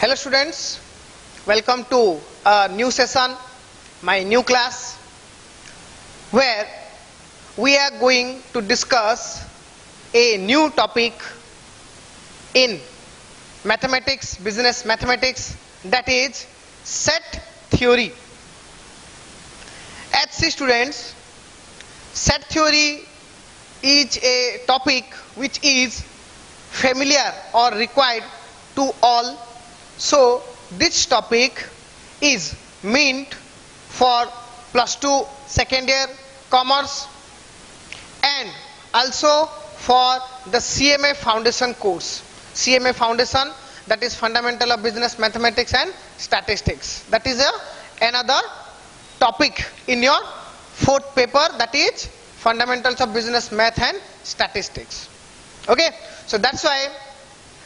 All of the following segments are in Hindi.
Hello students, welcome to a new session, my new class, where we are going to discuss a new topic in mathematics, business mathematics, that is set theory. HC students, set theory is a topic which is familiar or required to all. So this topic is meant for +2 second year commerce and also for the CMA foundation course. CMA foundation, that is fundamental of business mathematics and statistics. That is another topic in your fourth paper, that is fundamentals of business math and statistics. Okay, so that's why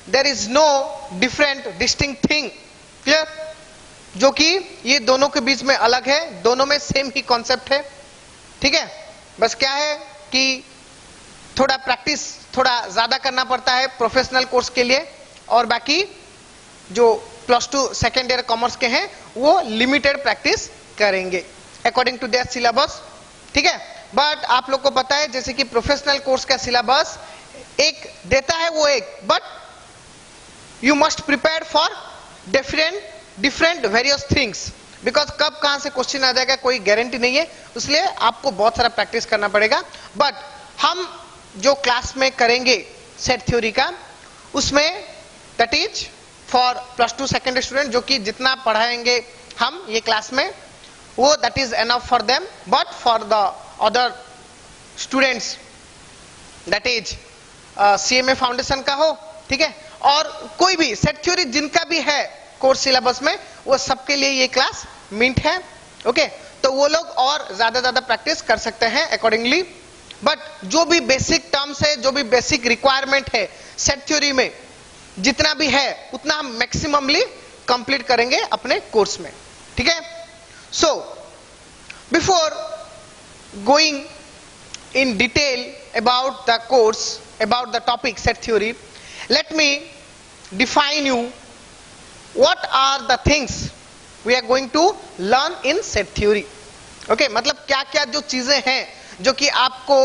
there is no different distinct thing. Clear? जो कि ये दोनों के बीच में अलग है, दोनों में सेम ही कॉन्सेप्ट है. ठीक है, बस क्या है कि थोड़ा प्रैक्टिस थोड़ा ज्यादा करना पड़ता है प्रोफेशनल कोर्स के लिए, और बाकी जो +2 सेकेंड ईयर कॉमर्स के हैं वो लिमिटेड प्रैक्टिस करेंगे अकॉर्डिंग टू देयर सिलेबस. ठीक है, बट आप लोग को पता है जैसे कि प्रोफेशनल कोर्स का सिलेबस एक देता है वो एक, but you must prepare for different various things, because कब कहां से क्वेश्चन आ जाएगा कोई गारंटी नहीं है, इसलिए आपको बहुत सारा प्रैक्टिस करना पड़ेगा. बट हम जो क्लास में करेंगे सेट थ्योरी का, उसमें that is for +2 second student, जो कि जितना पढ़ाएंगे हम ये क्लास में वो that is enough for them. But for the other students that is CMA foundation का हो, ठीक है, और कोई भी सेट थ्योरी जिनका भी है कोर्स सिलेबस में, वो सबके लिए ये क्लास मिंट है. ओके, तो वो लोग और ज्यादा प्रैक्टिस कर सकते हैं अकॉर्डिंगली. बट जो भी बेसिक टर्म्स है, जो भी बेसिक रिक्वायरमेंट है सेट थ्योरी में, जितना भी है उतना हम मैक्सिममली कंप्लीट करेंगे अपने कोर्स में. ठीक है, so before going in detail about the course, about the topic set theory, let me define you what are the things we are going to learn in set theory. Okay, मतलब क्या क्या जो चीजें हैं जो कि आपको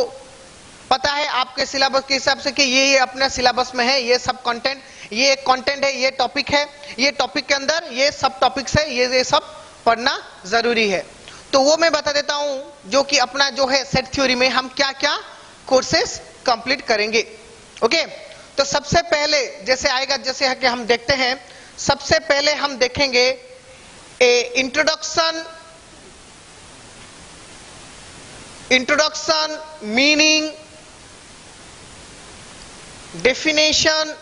पता है आपके सिलेबस के हिसाब से कि ये अपने सिलेबस में है, ये सब कंटेंट, ये कंटेंट है, ये टॉपिक है, ये टॉपिक के अंदर ये सब टॉपिक्स है, ये सब पढ़ना जरूरी है. तो वो मैं बता देता हूं जो कि अपना जो है सेट थ्योरी में हम क्या क्या कोर्सेस कंप्लीट करेंगे. ओके, तो सबसे पहले जैसे आएगा, जैसे है कि हम देखते हैं, सबसे पहले हम देखेंगे introduction meaning definition.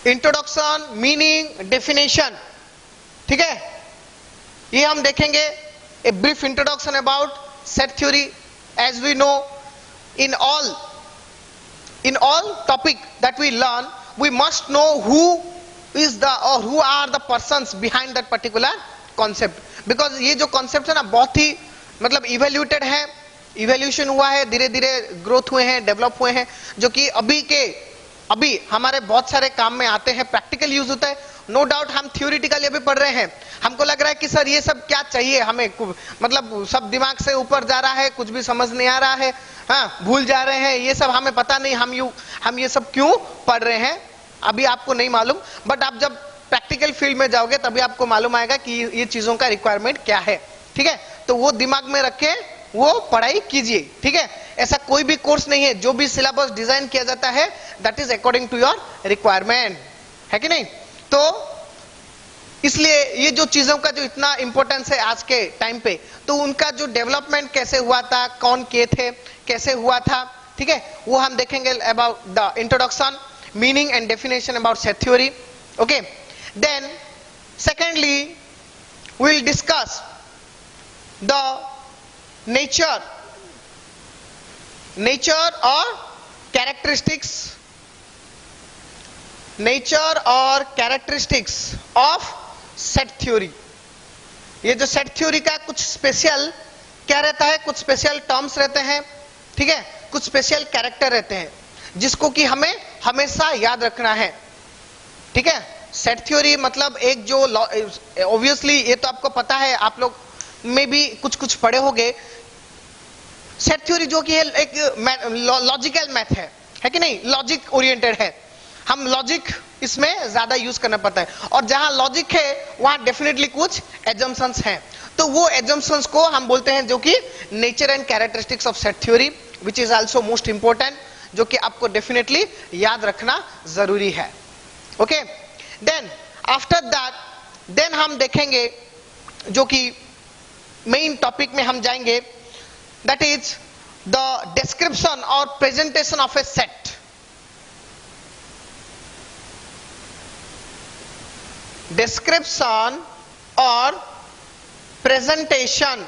Introduction meaning definition, ठीक है, ये हम देखेंगे. A brief introduction about set theory. As we know, in all topic that we learn, we must know who is the or who are the persons behind that particular concept, because ये जो concept है ना बहुत ही मतलब evaluated है, evaluation हुआ है, धीरे धीरे ग्रोथ हुए हैं, डेवलप हुए हैं, जो कि अभी हमारे बहुत सारे काम में आते हैं, प्रैक्टिकल यूज होता है. नो डाउट हम थ्योरिटिकली अभी पढ़ रहे हैं, हमको लग रहा है कि सर ये सब क्या चाहिए हमें, मतलब सब दिमाग से ऊपर जा रहा है, कुछ भी समझ नहीं आ रहा है, हाँ भूल जा रहे हैं, ये सब हमें पता नहीं, हम ये सब क्यों पढ़ रहे हैं अभी आपको नहीं मालूम. बट आप जब प्रैक्टिकल फील्ड में जाओगे तभी आपको मालूम आएगा कि ये चीजों का रिक्वायरमेंट क्या है. ठीक है, तो वो दिमाग में रख के वो पढ़ाई कीजिए. ठीक है, ऐसा कोई भी कोर्स नहीं है, जो भी सिलेबस डिजाइन किया जाता है that is according to your requirement, है कि नहीं. तो इसलिए ये जो चीजों का जो इतना इंपॉर्टेंस है आज के टाइम पे, तो उनका जो डेवलपमेंट कैसे हुआ था, कौन किए थे, कैसे हुआ था, ठीक है, वो हम देखेंगे about the introduction meaning and definition about set theory. Okay, then secondly we will discuss the nature और कैरेक्टरिस्टिक्स ऑफ सेट थ्योरी. ये जो सेट थ्योरी का कुछ स्पेशल क्या रहता है, कुछ स्पेशल टर्म्स रहते हैं, ठीक है, कुछ स्पेशल कैरेक्टर रहते हैं जिसको कि हमें हमेशा याद रखना है. ठीक है, सेट थ्योरी मतलब एक जो ऑब्वियसली ये तो आपको पता है, आप लोग में भी कुछ कुछ पढ़े होंगे। सेट थ्योरी जो कि है एक लॉजिकल मैथ है कि नहीं, लॉजिक ओरिएंटेड है। हम लॉजिक इसमें ज्यादा यूज करना पड़ता है, और जहां लॉजिक है वहां डेफिनेटली कुछ एजम्पशंस हैं। तो वो एजम्पशंस को हम बोलते हैं जो कि nature and characteristics of set theory, which is also most important, जो कि आपको डेफिनेटली याद रखना जरूरी है। Okay, then after that then हम देखेंगे जो कि मेन टॉपिक में हम जाएंगे, दैट इज द डिस्क्रिप्शन और presentation of a set. Description और प्रेजेंटेशन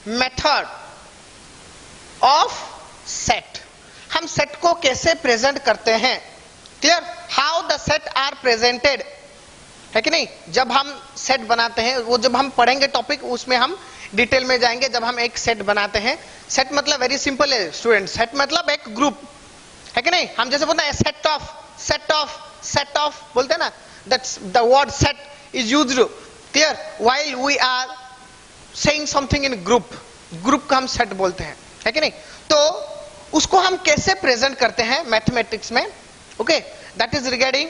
मेथड ऑफ सेट। हम सेट को कैसे प्रेजेंट करते हैं, clear, how the set are presented, है कि नहीं। जब हम सेट बनाते हैं, वो जब हम पढ़ेंगे टॉपिक उसमें हम डिटेल में जाएंगे। जब हम एक सेट बनाते हैं, सेट मतलब वेरी सिंपल है स्टूडेंट, सेट मतलब एक ग्रुप, है कि नहीं। हम जैसे बोलते हैं सेट ऑफ बोलते हैं ना, that's the word set is used, clear, while we are saying something in group का हम सेट बोलते हैं, है कि नहीं। तो उसको हम कैसे प्रेजेंट करते हैं मैथमेटिक्स में, ओके, दैट इज रिगार्डिंग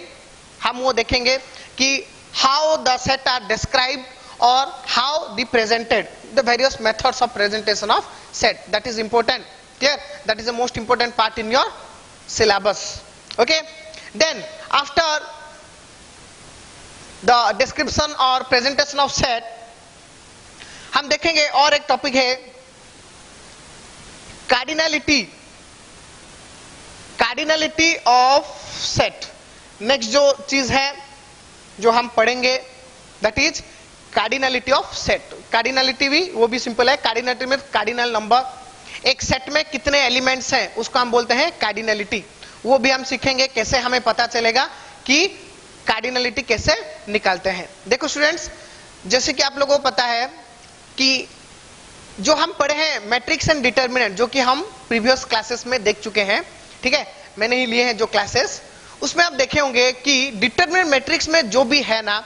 हम वो देखेंगे कि how the set are describe और how the presented, the various methods of presentation of set, that is important, clear, that is the most important part in your syllabus. Okay, then after the description और presentation of set हम देखेंगे और एक टॉपिक है कार्डिनलिटी ऑफ सेट। नेक्स्ट जो चीज है जो हम पढ़ेंगे that is cardinality of set. Cardinality भी वो भी सिंपल है, कार्डिनलिटी में कार्डिनल नंबर, एक सेट में कितने एलिमेंट्स हैं उसको हम बोलते हैं कार्डिनलिटी। वो भी हम सीखेंगे कैसे हमें पता चलेगा कि कार्डिनलिटी कैसे निकालते हैं। देखो स्टूडेंट्स, जैसे कि आप लोगों को पता है कि जो हम पढ़े हैं मैट्रिक्स एंड डिटर्मिनेंट, जो कि हम प्रीवियस क्लासेस में देख चुके हैं, ठीक है, मैंने ही लिए हैं जो क्लासेस, उसमें आप देखे होंगे कि डिटर्मिनेंट मैट्रिक्स में जो भी है ना,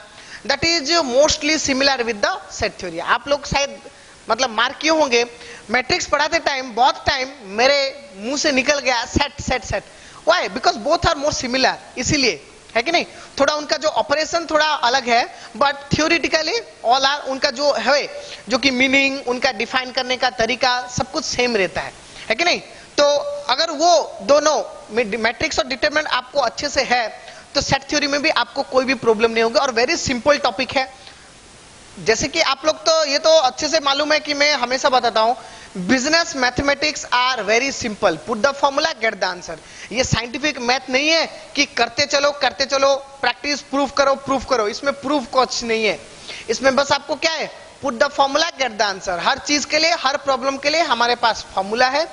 that is mostly similar with the set theory. आप लोग शायद मतलब मार्क किए होंगे, मैट्रिक्स पढ़ाते टाइम बहुत टाइम मेरे मुंह से निकल गया set. Why? Because both are more similar, इसीलिए, है कि नहीं। थोड़ा उनका जो ऑपरेशन थोड़ा अलग है, बट थियोरिटिकली ऑल आर, उनका जो है जो कि मीनिंग, उनका डिफाइन करने का तरीका सब कुछ सेम रहता है कि नहीं। तो अगर वो दोनों मैट्रिक्स और डिटरमिनेंट आपको अच्छे से है तो सेट थ्योरी में भी आपको कोई भी प्रॉब्लम नहीं होगी, और वेरी सिंपल टॉपिक है। जैसे कि आप लोग तो ये तो अच्छे से मालूम है कि मैं हमेशा बताता हूं, business mathematics are very simple, put the formula get the answer. ये साइंटिफिक मैथ नहीं है कि करते चलो प्रैक्टिस प्रूफ करो, इसमें प्रूफ कुछ नहीं है। इसमें बस आपको क्या है, put the formula get the answer. हर चीज के लिए, हर प्रॉब्लम के लिए हमारे पास फॉर्मूला है,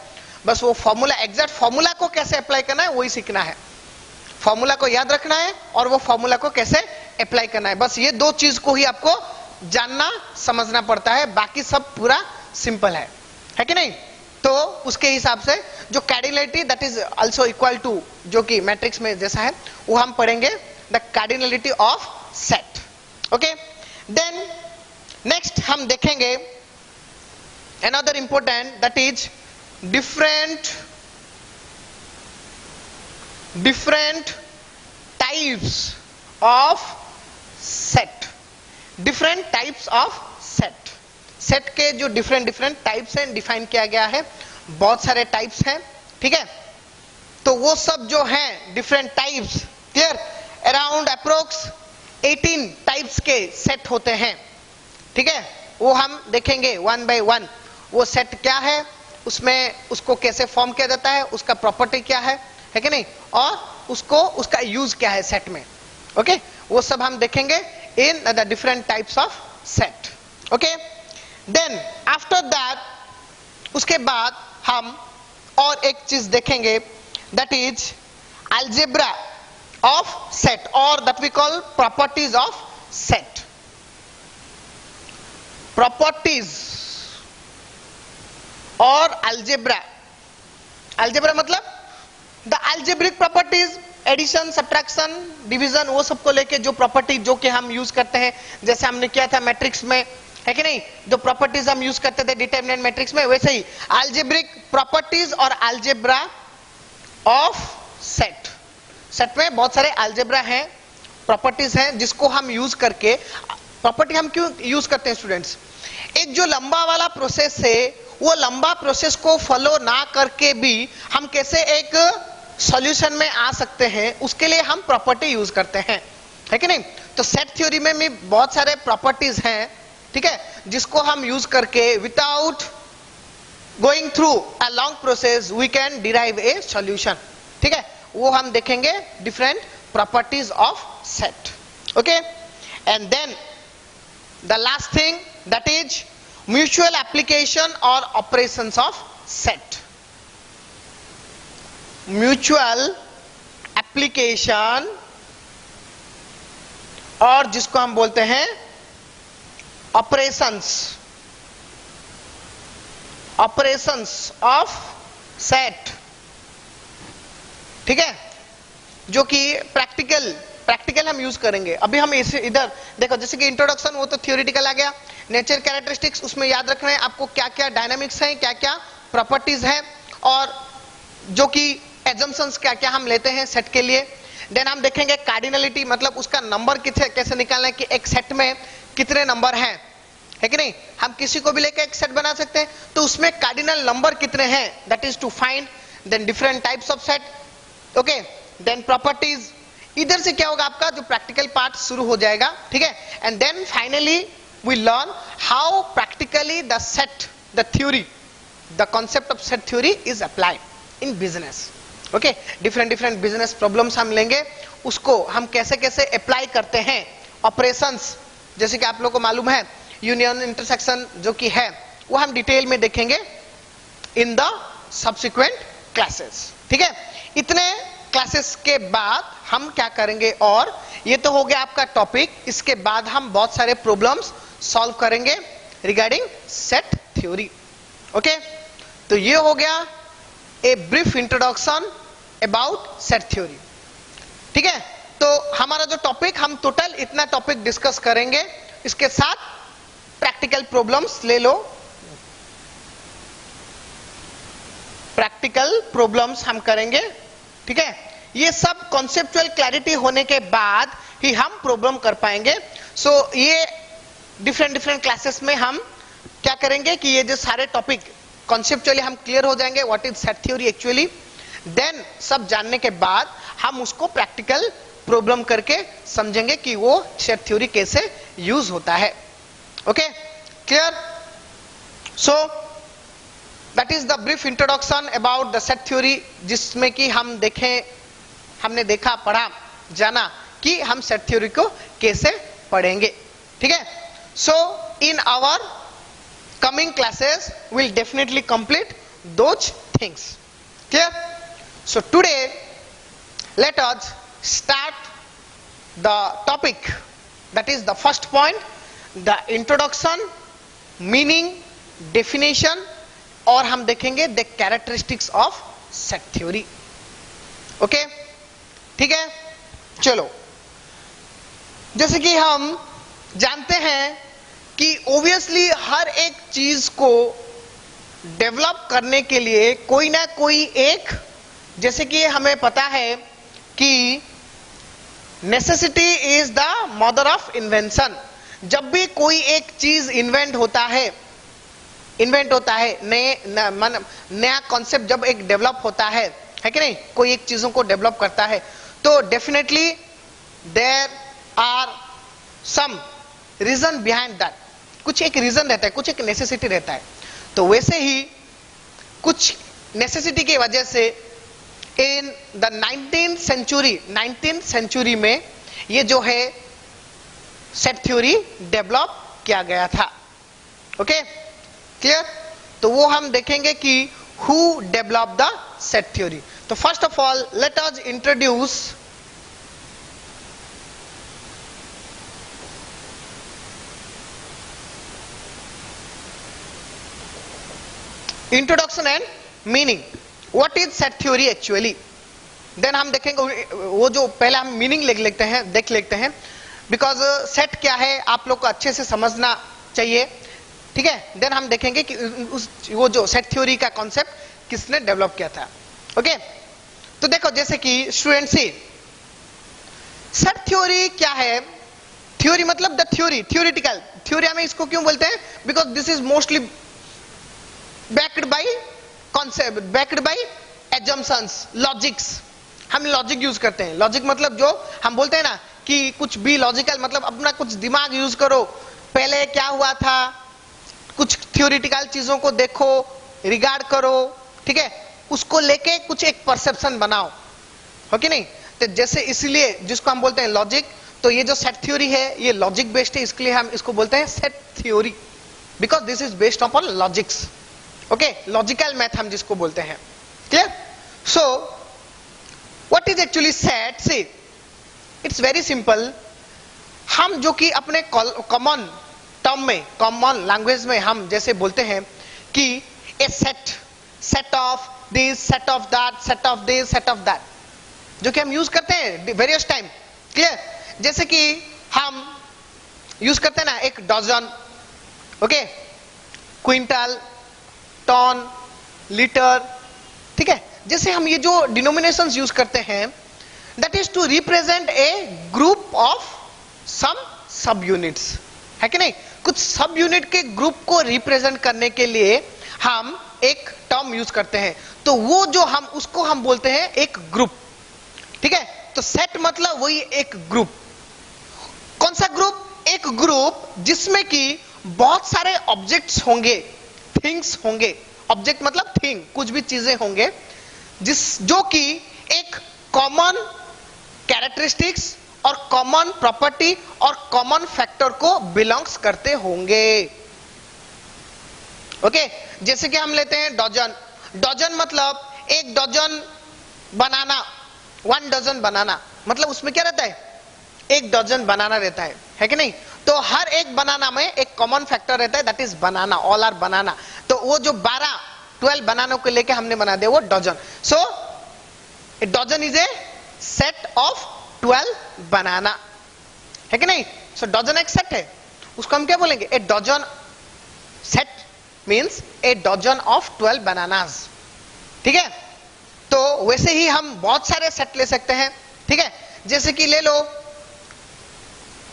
बस वो फॉर्मूला, एग्जैक्ट फॉर्मूला को कैसे अप्लाई करना है वही सीखना है। फॉर्मूला को याद रखना है और वो फॉर्मूला को कैसे अप्लाई करना है, बस ये दो चीज को ही आपको जानना समझना पड़ता है, बाकी सब पूरा सिंपल है कि नहीं। तो उसके हिसाब से जो cardinality that is also equal to, जो कि मैट्रिक्स में जैसा है, वो हम पढ़ेंगे the cardinality of set. Okay, then next हम देखेंगे another important, that is different types of set। Different types of set के जो डिफरेंट टाइप्स हैं डिफाइन किया गया है, बहुत सारे टाइप्स हैं, ठीक है। तो वो सब जो हैं different types, clear, around approx 18 types के सेट होते हैं, ठीक है। वो हम देखेंगे वन बाय वन, वो सेट क्या है, उसमें उसको कैसे फॉर्म किया जाता है, उसका प्रॉपर्टी क्या है कि नहीं, और उसका यूज क्या है सेट में। ओके, वो सब हम देखेंगे in the different types of set। okay, then after that उसके बाद हम और एक चीज देखेंगे, that is algebra of set or that we call properties of set। properties और algebra मतलब the algebraic properties, addition, subtraction, division, वो सबको लेके जो प्रॉपर्टी जो कि हम यूज करते हैं, जैसे हमने किया था मैट्रिक्स में, है कि नहीं, जो प्रॉपर्टीज हम यूज करते थे डिटरमिनेंट मैट्रिक्स में, वैसे ही अलजेब्रिक प्रॉपर्टीज और अलजेब्रा ऑफ सेट। सेट में बहुत सारे अलजेब्रा हैं, प्रॉपर्टीज हैं जिसको हम यूज करके, प्रॉपर्टी हम क्यों यूज करते हैं स्टूडेंट्स, एक जो लंबा वाला प्रोसेस है वो लंबा प्रोसेस को फॉलो ना करके भी हम कैसे एक सॉल्यूशन में आ सकते हैं, उसके लिए हम प्रॉपर्टी यूज करते हैं, है कि नहीं। तो सेट थ्योरी में भी बहुत सारे प्रॉपर्टीज हैं, ठीक है, जिसको हम यूज करके without going through a long process we can derive a solution, ठीक है, वो हम देखेंगे different properties of set, okay. And then the last thing that is mutual application और operations of set. Mutual application और जिसको हम बोलते हैं ऑपरेशंस, ऑपरेशंस ऑफ सेट, ठीक है, जो कि प्रैक्टिकल हम यूज करेंगे। अभी हम इसे इधर देखो, जैसे कि इंट्रोडक्शन वो तो थियोरिटिकल आ गया, नेचर कैरेक्टरिस्टिक्स, उसमें याद रखना है आपको क्या क्या डायनामिक्स हैं, क्या क्या प्रॉपर्टीज हैं, और जो कि एजम्पशंस क्या क्या हम लेते हैं सेट के लिए। देन हम देखेंगे कार्डिनलिटी, मतलब उसका नंबर कैसे निकालना है कि एक सेट में कितने नंबर हैं, है कि नहीं, हम किसी को भी लेकर एक सेट बना सकते हैं, तो उसमें कार्डिनल नंबर कितने हैं, that is to find. Then different types of set, okay. Then properties, इधर से क्या होगा आपका जो प्रैक्टिकल पार्ट शुरू हो जाएगा, ठीक है। And then finally we learn how practically the set, the theory, the concept of set theory is applied in business, okay. Different business problems हम लेंगे, उसको हम कैसे कैसे अप्लाई करते हैं। ऑपरेशंस, जैसे कि आप लोगों को मालूम है यूनियन इंटरसेक्शन जो कि है, वो हम डिटेल में देखेंगे इन द सब्सिक्वेंट क्लासेस, ठीक है। इतने क्लासेस के बाद हम क्या करेंगे, और ये तो हो गया आपका टॉपिक, इसके बाद हम बहुत सारे प्रॉब्लम्स सॉल्व करेंगे रिगार्डिंग सेट थ्योरी, ओके। तो ये हो गया a brief introduction about set theory, ठीक है। तो हमारा जो टॉपिक, हम टोटल इतना टॉपिक डिस्कस करेंगे, इसके साथ प्रैक्टिकल प्रॉब्लम्स ले लो, प्रैक्टिकल प्रॉब्लम्स हम करेंगे, ठीक है। ये सब कॉन्सेप्चुअल क्लैरिटी होने के बाद ही हम प्रॉब्लम कर पाएंगे। सो ये डिफरेंट क्लासेस में हम क्या करेंगे कि ये जो सारे टॉपिक कॉन्सेप्चुअली हम क्लियर हो जाएंगे, what is set theory actually. Then सब जानने के बाद हम उसको प्रैक्टिकल प्रॉब्लम करके समझेंगे कि वो सेट थ्योरी कैसे यूज होता है, okay, clear. So that is the brief introduction about the set theory, जिसमें कि हमने देखा, पढ़ा, जाना कि हम सेट थ्योरी को कैसे पढ़ेंगे, ठीक है। So in our coming classes will definitely complete those things, clear. So today let us start the topic, that is the first point, the introduction, meaning, definition, और हम देखेंगे the characteristics of set theory, okay, ठीक है। चलो, जैसे कि हम जानते हैं कि ऑब्वियसली हर एक चीज को डेवलप करने के लिए कोई ना कोई एक, जैसे कि हमें पता है कि necessity is the mother of invention. जब भी कोई एक चीज इन्वेंट होता है, नया कॉन्सेप्ट जब एक डेवलप होता है कि नहीं, कोई एक चीजों को डेवलप करता है, तो definitely there are some reason behind that, कुछ एक रीजन रहता है, कुछ एक नेसेसिटी रहता है। तो वैसे ही कुछ नेसेसिटी की वजह से इन द 19th सेंचुरी में ये जो है सेट थ्योरी डेवलप किया गया था, ओके, क्लियर। तो वो हम देखेंगे कि who develop the set theory. तो first of all let us introduce introduction and meaning. What is set theory actually? Then हम देखेंगे वो जो पहले हम मीनिंग देख लेते हैं, बिकॉज सेट क्या है आप लोग को अच्छे से समझना चाहिए, ठीक है। देन हम देखेंगे कि वो जो सेट थ्योरी का कॉन्सेप्ट किसने डेवलप किया था। ओके, तो देखो जैसे कि स्टूडेंट सी, सेट थ्योरी क्या है? थ्योरी मतलब द थ्योरी, थ्योरेटिकल थ्योरी हमें इसको क्यों बोलते हैं? Because this is mostly backed by concept, backed by assumptions, logics. हम लॉजिक यूज करते हैं। लॉजिक मतलब जो हम बोलते हैं ना कि कुछ भी लॉजिकल, मतलब अपना कुछ दिमाग यूज करो, पहले क्या हुआ था, कुछ थ्योरेटिकल चीजों को देखो, रिगार्ड करो, ठीक है, उसको लेके कुछ एक परसेप्शन बनाओ, हो कि नहीं? तो जैसे इसलिए जिसको हम बोलते हैं लॉजिक, तो ये जो सेट थ्योरी है ये लॉजिक बेस्ड है, इसके लिए हम इसको बोलते हैं set theory, because this is based upon logics. Okay, logical math हम जिसको बोलते हैं। Clear? So what is actually set? See, it's very simple. हम जो कि अपने कॉमन टर्म में, कॉमन लैंग्वेज में हम जैसे बोलते हैं कि a set of this, set of that, set of this, set of that, जो कि हम यूज करते हैं वेरियस टाइम। क्लियर? जैसे कि हम यूज करते हैं ना एक dozen, okay, quintal, ton, litre, ठीक है। जैसे हम ये जो डिनोमिनेशंस यूज करते हैं, that is to represent a group of some sub units, है कि नहीं? कुछ सब यूनिट के ग्रुप को रिप्रेजेंट करने के लिए हम एक टर्म यूज करते हैं, तो वो जो हम उसको हम बोलते हैं एक ग्रुप, ठीक है। तो सेट मतलब वही एक ग्रुप। कौन सा ग्रुप? एक ग्रुप जिसमें कि बहुत सारे ऑब्जेक्ट्स होंगे, थिंग्स होंगे। ऑब्जेक्ट मतलब थिंग, कुछ भी चीजें होंगे जो कि एक कॉमन कैरेक्टरिस्टिक्स और कॉमन प्रॉपर्टी और कॉमन फैक्टर को बिलोंग्स करते होंगे। ओके, जैसे कि हम लेते हैं डजन। डजन मतलब एक डजन बनाना, 1 डजन बनाना, मतलब उसमें क्या रहता है? एक डजन बनाना रहता है कि नहीं? तो हर एक बनाना में एक कॉमन फैक्टर रहता है, that is banana, all are banana. तो वो जो 12 बनानों को लेके हमने बना दिया वो dozen. So a dozen is a set of 12 banana, है कि नहीं? सो डजन एक सेट है, उसको हम क्या बोलेंगे? A dozen set means a dozen of 12 bananas, ठीक है। तो वैसे ही हम बहुत सारे सेट ले सकते हैं, ठीक है। जैसे कि ले लो,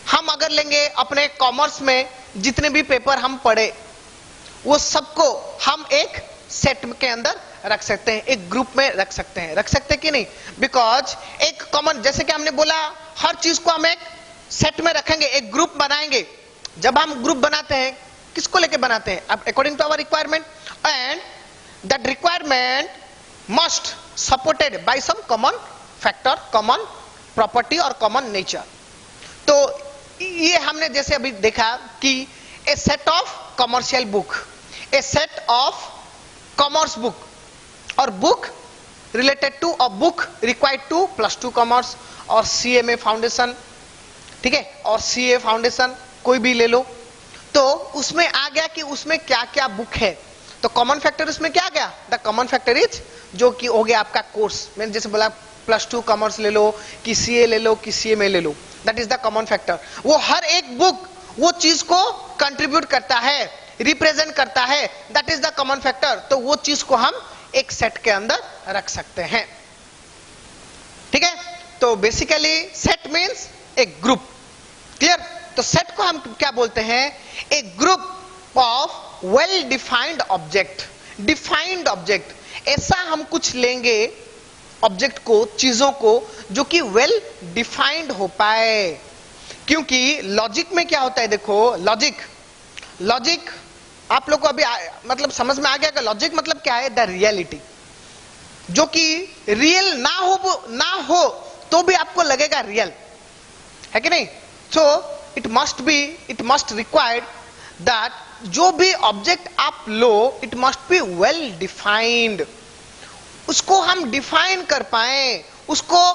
हम अगर लेंगे अपने कॉमर्स में जितने भी पेपर हम पढ़े, वो सबको हम एक सेट के अंदर रख सकते हैं, एक ग्रुप में रख सकते हैं कि नहीं? बिकॉज एक कॉमन, जैसे कि हमने बोला, हर चीज को हम एक सेट में रखेंगे, एक ग्रुप बनाएंगे। जब हम ग्रुप बनाते हैं, किसको लेके बनाते हैं? अब according to our requirement, and that requirement must supported by some common factor, common property और कॉमन नेचर। तो ये हमने जैसे अभी देखा कि a set of commercial book, a set of commerce book, और book related to a book required to +2 commerce और CMA फाउंडेशन, ठीक है, और CA फाउंडेशन कोई भी ले लो। तो उसमें आ गया कि उसमें क्या क्या बुक है। तो कॉमन फैक्टर उसमें क्या आ गया? द कॉमन फैक्टर इज, जो कि हो गया आपका कोर्स, मैंने जैसे बोला +2 कॉमर्स ले लो, कि CA ले लो, कि CMA ले लो, that is the common factor. वो हर एक बुक वो चीज को कंट्रीब्यूट करता है, रिप्रेजेंट करता है, that is the common factor. तो वो चीज को हम एक सेट के अंदर रख सकते हैं, ठीक है। तो बेसिकली सेट मीन्स एक ग्रुप। क्लियर? तो सेट को हम क्या बोलते हैं? एक group of well defined object. Defined object, ऐसा हम कुछ लेंगे ऑब्जेक्ट को, चीजों को, जो कि वेल डिफाइंड हो पाए। क्योंकि लॉजिक में क्या होता है, देखो लॉजिक आप लोग को अभी मतलब समझ में आ गया कि लॉजिक मतलब क्या है? द रियलिटी, जो कि रियल ना हो तो भी आपको लगेगा रियल, है कि नहीं? So it must required that जो भी ऑब्जेक्ट आप लो, it must be well defined. उसको हम डिफाइन कर पाए, उसको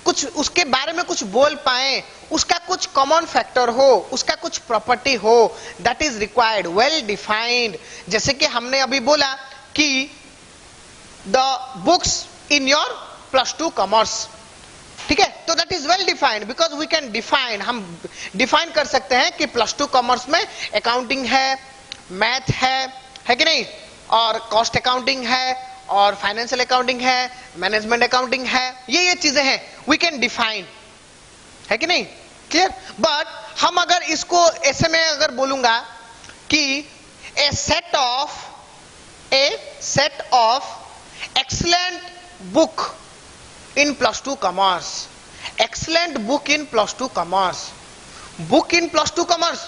कुछ उसके बारे में कुछ बोल पाए, उसका कुछ कॉमन फैक्टर हो, उसका कुछ प्रॉपर्टी हो, that is required, well defined. जैसे कि हमने अभी बोला कि the books in your +2 commerce, ठीक है। तो that is well defined because we can define, हम डिफाइन कर सकते हैं कि +2 कॉमर्स में अकाउंटिंग है, मैथ है कि नहीं, और कॉस्ट अकाउंटिंग है, और फाइनेंशियल अकाउंटिंग है, मैनेजमेंट अकाउंटिंग है, ये चीजें हैं, वी कैन डिफाइन, है कि नहीं, क्लियर। बट हम अगर इसको ऐसे में अगर बोलूंगा कि a set of excellent book in +2 commerce, excellent book in +2 commerce, book in +2 commerce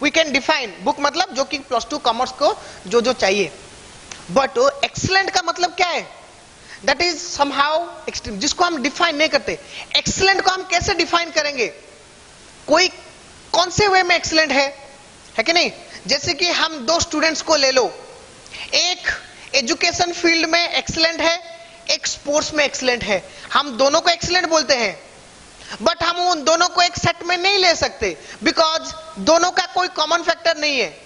we can define, book मतलब जो कि +2 commerce को जो चाहिए, but excellent का मतलब क्या है, that is somehow extreme, जिसको हम डिफाइन नहीं करते। excellent को हम कैसे डिफाइन करेंगे, कोई कौन से वे में excellent है कि नहीं। जैसे कि हम दो स्टूडेंट्स को ले लो, एक एजुकेशन फील्ड में एक्सीलेंट है, एक स्पोर्ट्स में एक्सीलेंट है, हम दोनों को एक्सीलेंट बोलते हैं, बट हम उन दोनों को एक सेट में नहीं ले सकते बिकॉज दोनों का कोई कॉमन फैक्टर नहीं है।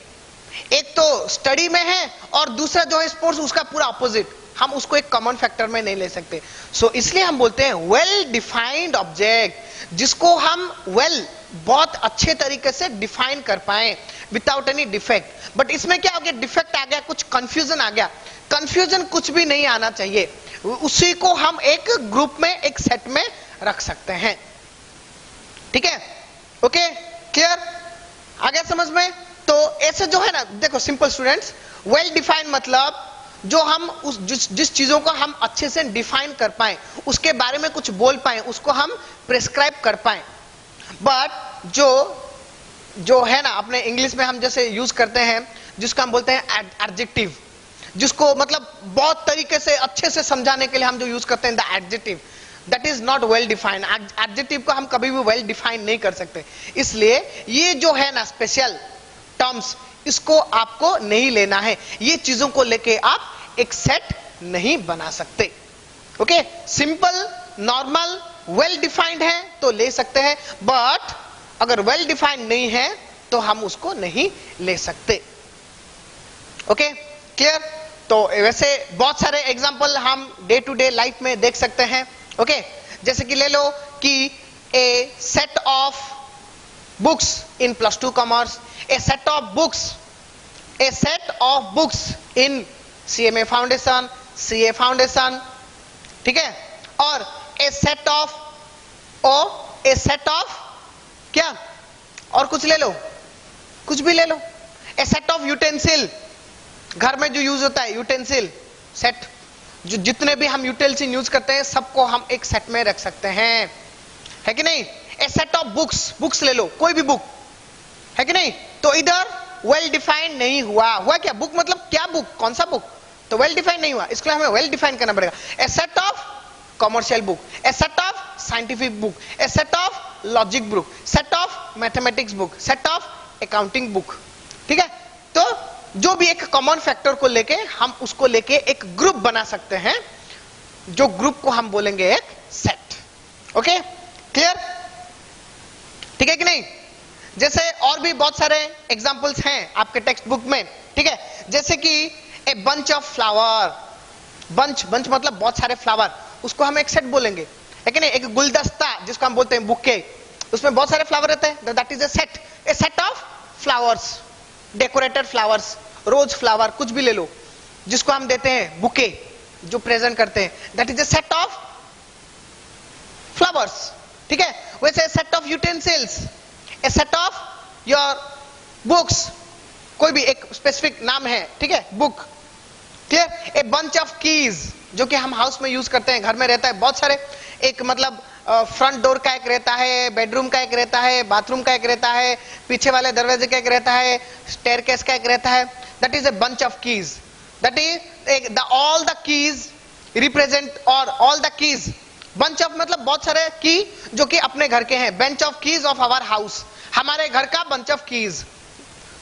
एक तो स्टडी में है और दूसरा जो है स्पोर्ट्स, उसका पूरा ऑपोजिट, हम उसको एक कॉमन फैक्टर में नहीं ले सकते। सो इसलिए हम बोलते हैं वेल डिफाइंड ऑब्जेक्ट, जिसको हम बहुत अच्छे तरीके से डिफाइन कर पाए विदाउट एनी डिफेक्ट। बट इसमें क्या हो गया, डिफेक्ट आ गया, कुछ कंफ्यूजन आ गया, कंफ्यूजन कुछ भी नहीं आना चाहिए, उसी को हम एक ग्रुप में, एक सेट में रख सकते हैं, ठीक है। ओके, क्लियर, आ गया समझ में। तो ऐसे जो है ना, देखो सिंपल स्टूडेंट्स, वेल डिफाइंड मतलब जो हम जिस चीजों को हम अच्छे से डिफाइन कर पाए, उसके बारे में कुछ बोल पाए, उसको हम प्रेस्क्राइब कर पाए। बट जो है ना, अपने इंग्लिश में हम जैसे यूज करते हैं जिसको हम बोलते हैं एडजेक्टिव, जिसको मतलब बहुत तरीके से अच्छे से समझाने के लिए हम जो यूज करते हैं the adjective, that is not well defined. Adjective को हम कभी भी वेल डिफाइन नहीं कर सकते, इसलिए ये जो है ना स्पेशल टर्म्स, इसको आपको नहीं लेना है, ये चीजों को लेके आप एक सेट नहीं बना सकते। Okay, simple normal well defined है तो ले सकते हैं, बट अगर वेल डिफाइंड नहीं है तो हम उसको नहीं ले सकते। Okay, clear. तो वैसे बहुत सारे एग्जांपल हम डे टू डे लाइफ में देख सकते हैं। ओके, जैसे कि ले लो कि a set of books in +2 commerce, a set of books in CMA foundation, CA foundation, ठीक है। और ए सेट ऑफ क्या, और कुछ ले लो, कुछ भी ले लो, ए सेट ऑफ यूटेंसिल, घर में जो यूज होता है यूटेंसिल सेट, जो जितने भी हम यूटेंसिल यूज करते हैं सबको हम एक सेट में रख सकते हैं, है कि नहीं। ए सेट ऑफ बुक्स ले लो, कोई भी बुक, है कि नहीं। तो इधर वेल डिफाइंड नहीं हुआ क्या, बुक मतलब क्या बुक, कौन सा बुक, तो वेल डिफाइंड नहीं हुआ, इसके लिए हमें वेल डिफाइन करना पड़ेगा। A set of commercial book, a set of scientific book, a set of logic book, set of mathematics book, set of accounting book, ठीक है। तो जो भी एक कॉमन फैक्टर को लेके हम उसको लेके एक ग्रुप बना सकते हैं, जो ग्रुप को हम बोलेंगे एक सेट। ओके, क्लियर, ठीक है कि नहीं। जैसे और भी बहुत सारे एग्जांपल्स हैं आपके टेक्स्ट बुक में, ठीक है। जैसे कि ए बंच ऑफ फ्लावर, बंच मतलब बहुत सारे फ्लावर, उसको हम एक सेट बोलेंगे, है कि नहीं। एक गुलदस्ता जिसको हम बोलते हैं बुके, उसमें बहुत सारे फ्लावर रहते हैं, that is a set of flowers, decorated flowers, rose flower, कुछ भी ले लो, जिसको हम देते हैं बुके, जो प्रेजेंट करते हैं, that is a set of flowers, ठीक है। वैसे set of utensils, A set of your books, कोई भी एक स्पेसिफिक नाम है, ठीक है, book, clear. A bunch of keys, जो कि हम हाउस में यूज करते हैं, घर में रहता है बहुत सारे, एक मतलब फ्रंट डोर का एक रहता है, बेडरूम का एक रहता है, बाथरूम का एक रहता है, पीछे वाले दरवाजे का एक रहता है, स्टेयरकेस का एक रहता है, that is a bunch of keys, that is all the keys represent, और all the keys, bunch of मतलब बहुत सारे की जो कि अपने घर के हैं, bench of keys of our house, हमारे घर का bunch of keys.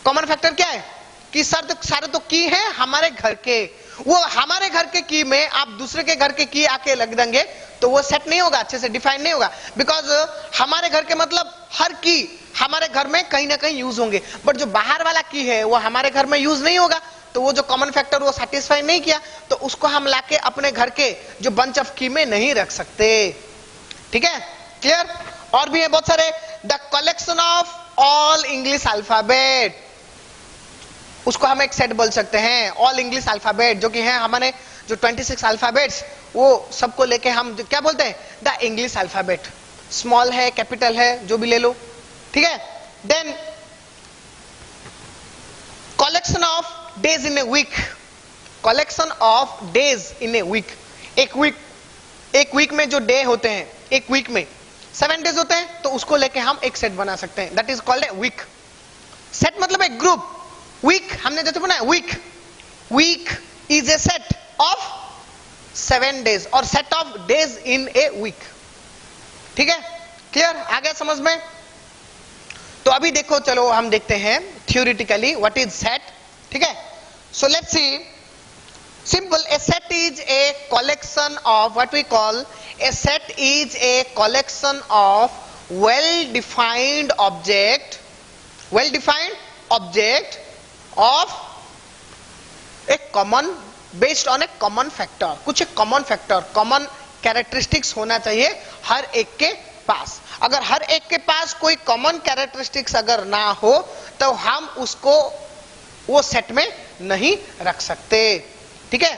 Common factor क्या है कि सारे तो की है हमारे घर के, वो हमारे घर के की में आप दूसरे के घर के की आके लग देंगे तो वो सेट नहीं होगा, अच्छे से डिफाइन नहीं होगा, बिकॉज हमारे घर के मतलब हर की हमारे घर में कहीं ना कहीं यूज होंगे, बट जो बाहर वाला की है वो हमारे घर में यूज नहीं होगा, तो वो जो कॉमन फैक्टर वो सेटिस्फाई नहीं किया, तो उसको हम लाके अपने घर के जो बंच ऑफ की में नहीं रख सकते। ठीक है, क्लियर? और भी है बहुत सारे। The collection of all English alphabet, उसको हम एक सेट बोल सकते हैं। ऑल इंग्लिश अल्फाबेट जो कि है हमारे जो 26 अल्फाबेट्स, वो सबको लेके हम क्या बोलते हैं? The English alphabet. स्मॉल है, कैपिटल है, जो भी ले लो। ठीक है। Then collection of days in a week, collection of days in a week. एक वीक में जो डे होते हैं, एक वीक में 7 डेज होते हैं, तो उसको लेके हम एक सेट बना सकते हैं। That is called a week. Set मतलब एक ग्रुप। वीक हमने जैसे बनाया, week is a set of 7 days और set of days in a week. ठीक है, क्लियर? आ गया समझ में? तो अभी देखो, चलो हम देखते हैं थ्योरेटिकली व्हाट इज सेट। ठीक है, so let's see. Simple, a set is a collection of, what we call a set is a collection of well defined object, well defined object of a common, based on a common factor। कुछ एक कॉमन फैक्टर, कॉमन कैरेक्टरिस्टिक्स होना चाहिए हर एक के पास। अगर हर एक के पास कोई कॉमन कैरेक्टरिस्टिक्स अगर ना हो, तो हम उसको वो सेट में नहीं रख सकते। ठीक है,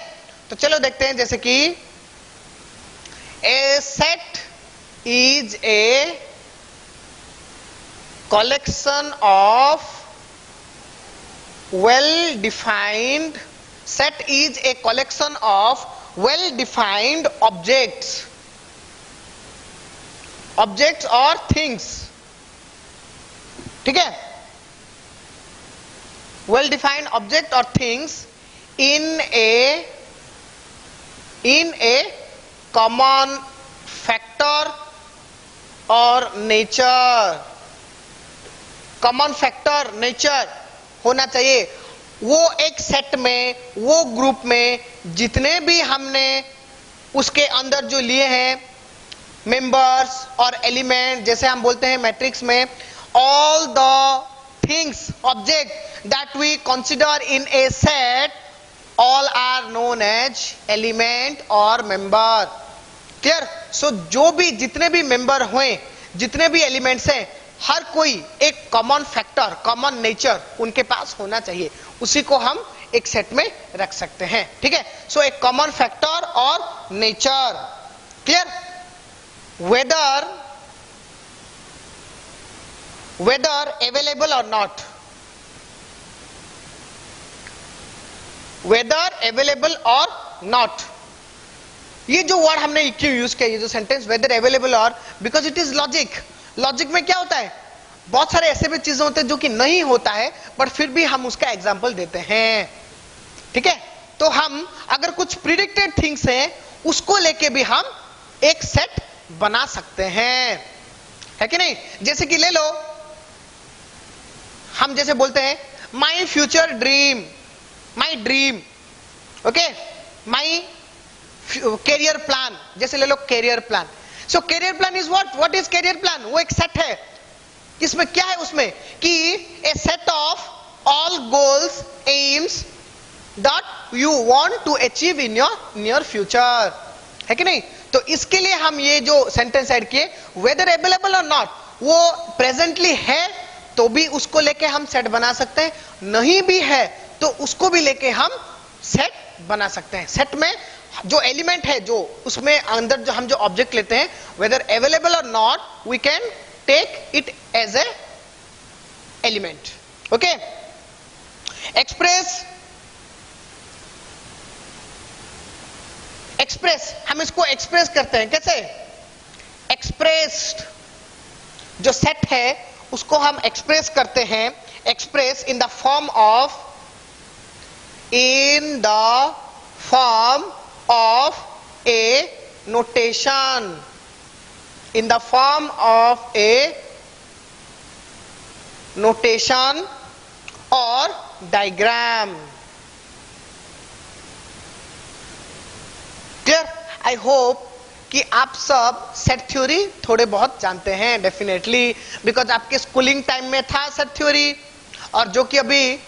तो चलो देखते हैं। जैसे कि a set is a collection of well defined, set is a collection of well defined objects or things। ठीक है, well defined object or things in a common factor or nature। common factor, nature होना चाहिए। वो एक सेट में, वो ग्रुप में जितने भी हमने उसके अंदर जो लिए हैं मेंबर्स और एलिमेंट, जैसे हम बोलते हैं मैट्रिक्स में, all the things, object that we consider in a set, all are known as element और मेंबर। क्लियर? सो जो भी जितने भी मेंबर हुए, जितने भी एलिमेंट्स हैं, हर कोई एक कॉमन फैक्टर, कॉमन नेचर उनके पास होना चाहिए, उसी को हम एक सेट में रख सकते हैं। ठीक है, सो एक कॉमन फैक्टर और नेचर। क्लियर? वेदर अवेलेबल और नॉट, वेदर अवेलेबल और नॉट, ये जो वर्ड हमने क्यों यूज किया, ये जो सेंटेंस वेदर अवेलेबल और, because it is logic. Logic में क्या होता है, बहुत सारे ऐसे भी चीजें होते हैं जो कि नहीं होता है, बट फिर भी हम उसका एग्जाम्पल देते हैं। ठीक है, तो हम अगर कुछ प्रिडिक्टेड थिंग्स हैं, उसको लेके भी हम एक सेट बना सकते हैं, है कि नहीं? जैसे कि ले लो, हम जैसे बोलते हैं my future dream, my dream, okay, my career plan, जैसे ले लो career plan. So career plan is what is career plan? वो एक सेट है। इसमें क्या है? उसमें कि a set of all goals, aims that you want to achieve in your near future, है कि नहीं? तो इसके लिए हम ये जो सेंटेंस ऐड किए, वेदर अवेलेबल और नॉट, वो प्रेजेंटली है तो भी उसको लेके हम सेट बना सकते हैं, नहीं भी है तो उसको भी लेके हम सेट बना सकते हैं। सेट में जो एलिमेंट है, जो उसमें अंदर जो हम जो ऑब्जेक्ट लेते हैं, वेदर अवेलेबल और not, we can take it as a element. Okay, express, हम इसको एक्सप्रेस करते हैं कैसे? एक्सप्रेस्ड जो सेट है उसको हम एक्सप्रेस करते हैं, express in the form of a notation, in the form of a notation or diagram। Clear? I hope कि आप सब सेट थ्योरी थोड़े बहुत जानते हैं, डेफिनेटली, बिकॉज आपके स्कूलिंग टाइम में था सेट थ्योरी, और जो कि अभी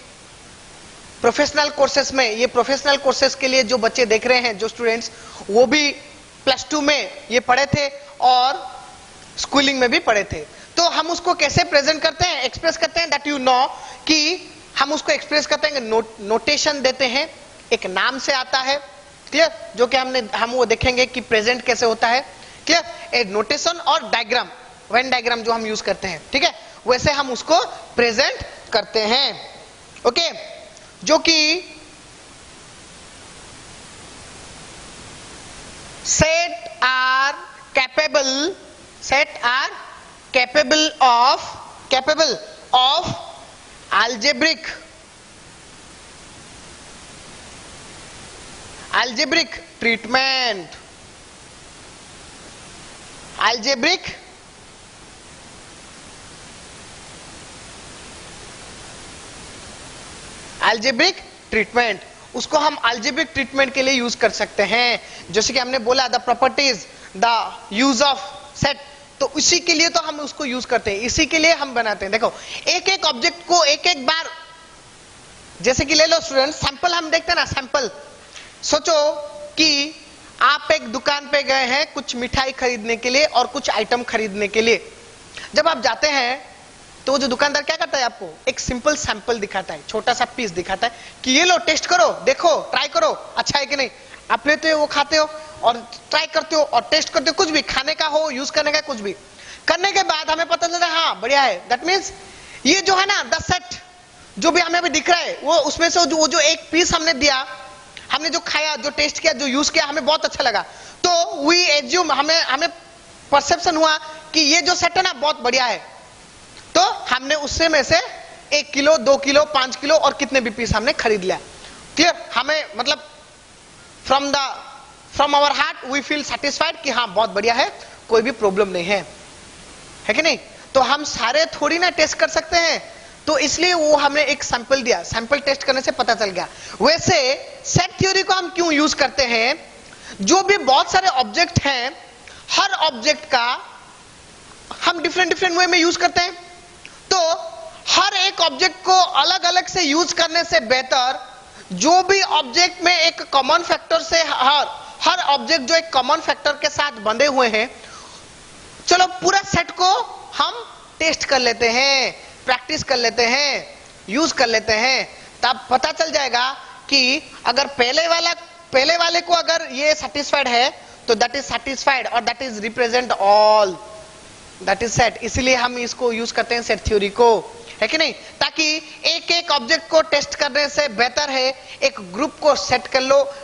प्रोफेशनल कोर्सेज में, ये प्रोफेशनल कोर्सेज के लिए जो बच्चे देख रहे हैं, जो स्टूडेंट्स, वो भी +2 में ये पढ़े थे और स्कूलिंग में भी पढ़े थे। तो हम उसको कैसे प्रेजेंट करते हैं, एक्सप्रेस करते हैं, दैट यू नो कि हम उसको एक्सप्रेस करते हैं, नोटेशन देते हैं, एक नाम से आता है, क्लियर, जो कि हम वो देखेंगे कि प्रेजेंट कैसे होता है, क्लियर, ए नोटेशन और डायग्राम, वेन डायग्राम जो हम यूज करते हैं, ठीक है, वैसे हम उसको प्रेजेंट करते हैं। ओके, जो कि set are capable of algebraic treatment, algebraic treatment, उसको हम algebraic ट्रीटमेंट के लिए यूज कर सकते हैं। जैसे कि हमने बोला the properties, the use of set, तो इसी के लिए तो हम उसको यूज करते हैं, इसी के लिए हम बनाते हैं। देखो, एक एक ऑब्जेक्ट को एक एक बार, जैसे कि ले लो स्टूडेंट, सैंपल हम देखते हैं ना, सैंपल, सोचो कि आप एक दुकान पे गए हैं कुछ मिठाई खरीदने के लिए और कुछ आइटम खरीदने के लिए। जब आप जाते हैं तो जो दुकानदार क्या करता है, आपको एक सिंपल सैंपल दिखाता है, छोटा सा पीस दिखाता है कि ये लो, टेस्ट करो, देखो, ट्राई करो, अच्छा है कि नहीं। आप लेते हो, वो खाते हो और ट्राई करते हो और टेस्ट करते हो, कुछ भी खाने का हो, यूज करने का, कुछ भी करने के बाद हमें पता चलता है हाँ बढ़िया है। दैट मीन्स ये जो है ना, द सेट जो भी हमें अभी दिख रहा है, वो उसमें से वो जो एक पीस हमने दिया, हमने जो खाया, जो टेस्ट किया, जो यूज किया, हमें बहुत अच्छा लगा, तो वी एज्यूम, हमें परसेप्शन हुआ कि ये जो सेट है ना बहुत बढ़िया है, तो हमने उससे में से 1 किलो, 2 किलो, 5 किलो और कितने भी पीस हमने खरीद लिया। क्लियर, हमें मतलब from our heart we feel satisfied कि हाँ बहुत बढ़िया है, कोई भी प्रॉब्लम नहीं है कि नहीं। तो हम सारे थोड़ी ना टेस्ट कर सकते हैं, तो इसलिए वो हमें एक सैंपल दिया, सैंपल टेस्ट करने से पता चल गया। वैसे सेट थ्योरी को हम क्यों यूज करते हैं, जो भी बहुत सारे ऑब्जेक्ट हैं, हर ऑब्जेक्ट का हम डिफरेंट वे में यूज करते हैं, तो हर एक ऑब्जेक्ट को अलग अलग से यूज करने से बेहतर जो भी ऑब्जेक्ट में एक कॉमन फैक्टर से, हर ऑब्जेक्ट जो एक कॉमन फैक्टर के साथ बंधे हुए हैं, चलो पूरा सेट को हम टेस्ट कर लेते हैं, प्रैक्टिस कर लेते हैं, यूज कर लेते हैं, तब पता चल जाएगा कि अगर पहले वाले को अगर ये सेटिस्फाइड है तो दैट इज सेटिस्फाइड और that is represent all, that is set. इसलिए हम इसको यूज करते हैं सेट थ्योरी को, है कि नहीं, ताकि एक एक ऑब्जेक्ट को टेस्ट करने से बेहतर है एक ग्रुप को सेट कर लो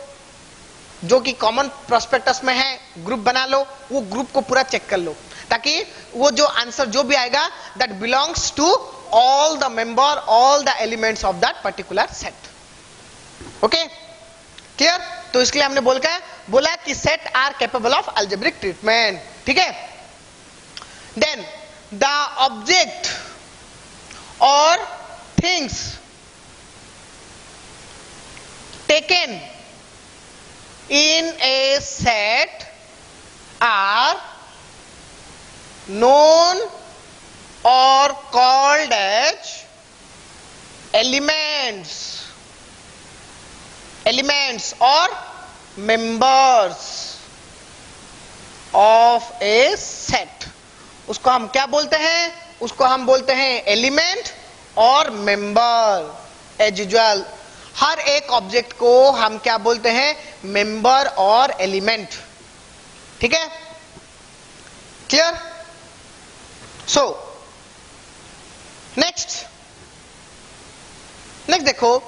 जो कि कॉमन प्रोस्पेक्टस में है, ग्रुप बना लो, वो ग्रुप को पूरा चेक कर लो, ताकि वो जो आंसर जो भी आएगा that belongs to all the member, all the elements of that particular set. Okay, clear. तो इसलिए हमने बोला कि set are capable of algebraic treatment, ठीक है। देन द ऑब्जेक्ट और things taken in a set are known or called as elements or members of a set। उसको हम क्या बोलते हैं, उसको हम बोलते हैं एलिमेंट और मेंबर। एज यूजुअल हर एक ऑब्जेक्ट को हम क्या बोलते हैं, मेंबर और एलिमेंट, ठीक है, क्लियर। सो नेक्स्ट देखो,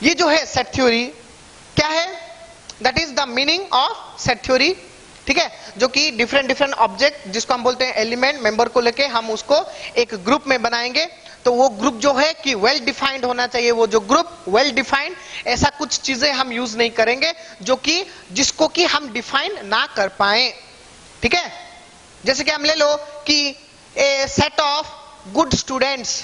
ये जो है सेट थ्योरी क्या है, that is the meaning of set theory, ठीक है, जो कि डिफरेंट ऑब्जेक्ट जिसको हम बोलते हैं एलिमेंट, मेंबर को लेके हम उसको एक ग्रुप में बनाएंगे। तो वो ग्रुप जो है कि वेल डिफाइंड होना चाहिए, वो जो ग्रुप वेल डिफाइंड, ऐसा कुछ चीजें हम यूज नहीं करेंगे जो कि जिसको कि हम डिफाइन ना कर पाए, ठीक है। जैसे कि हम ले लो कि a set of good students,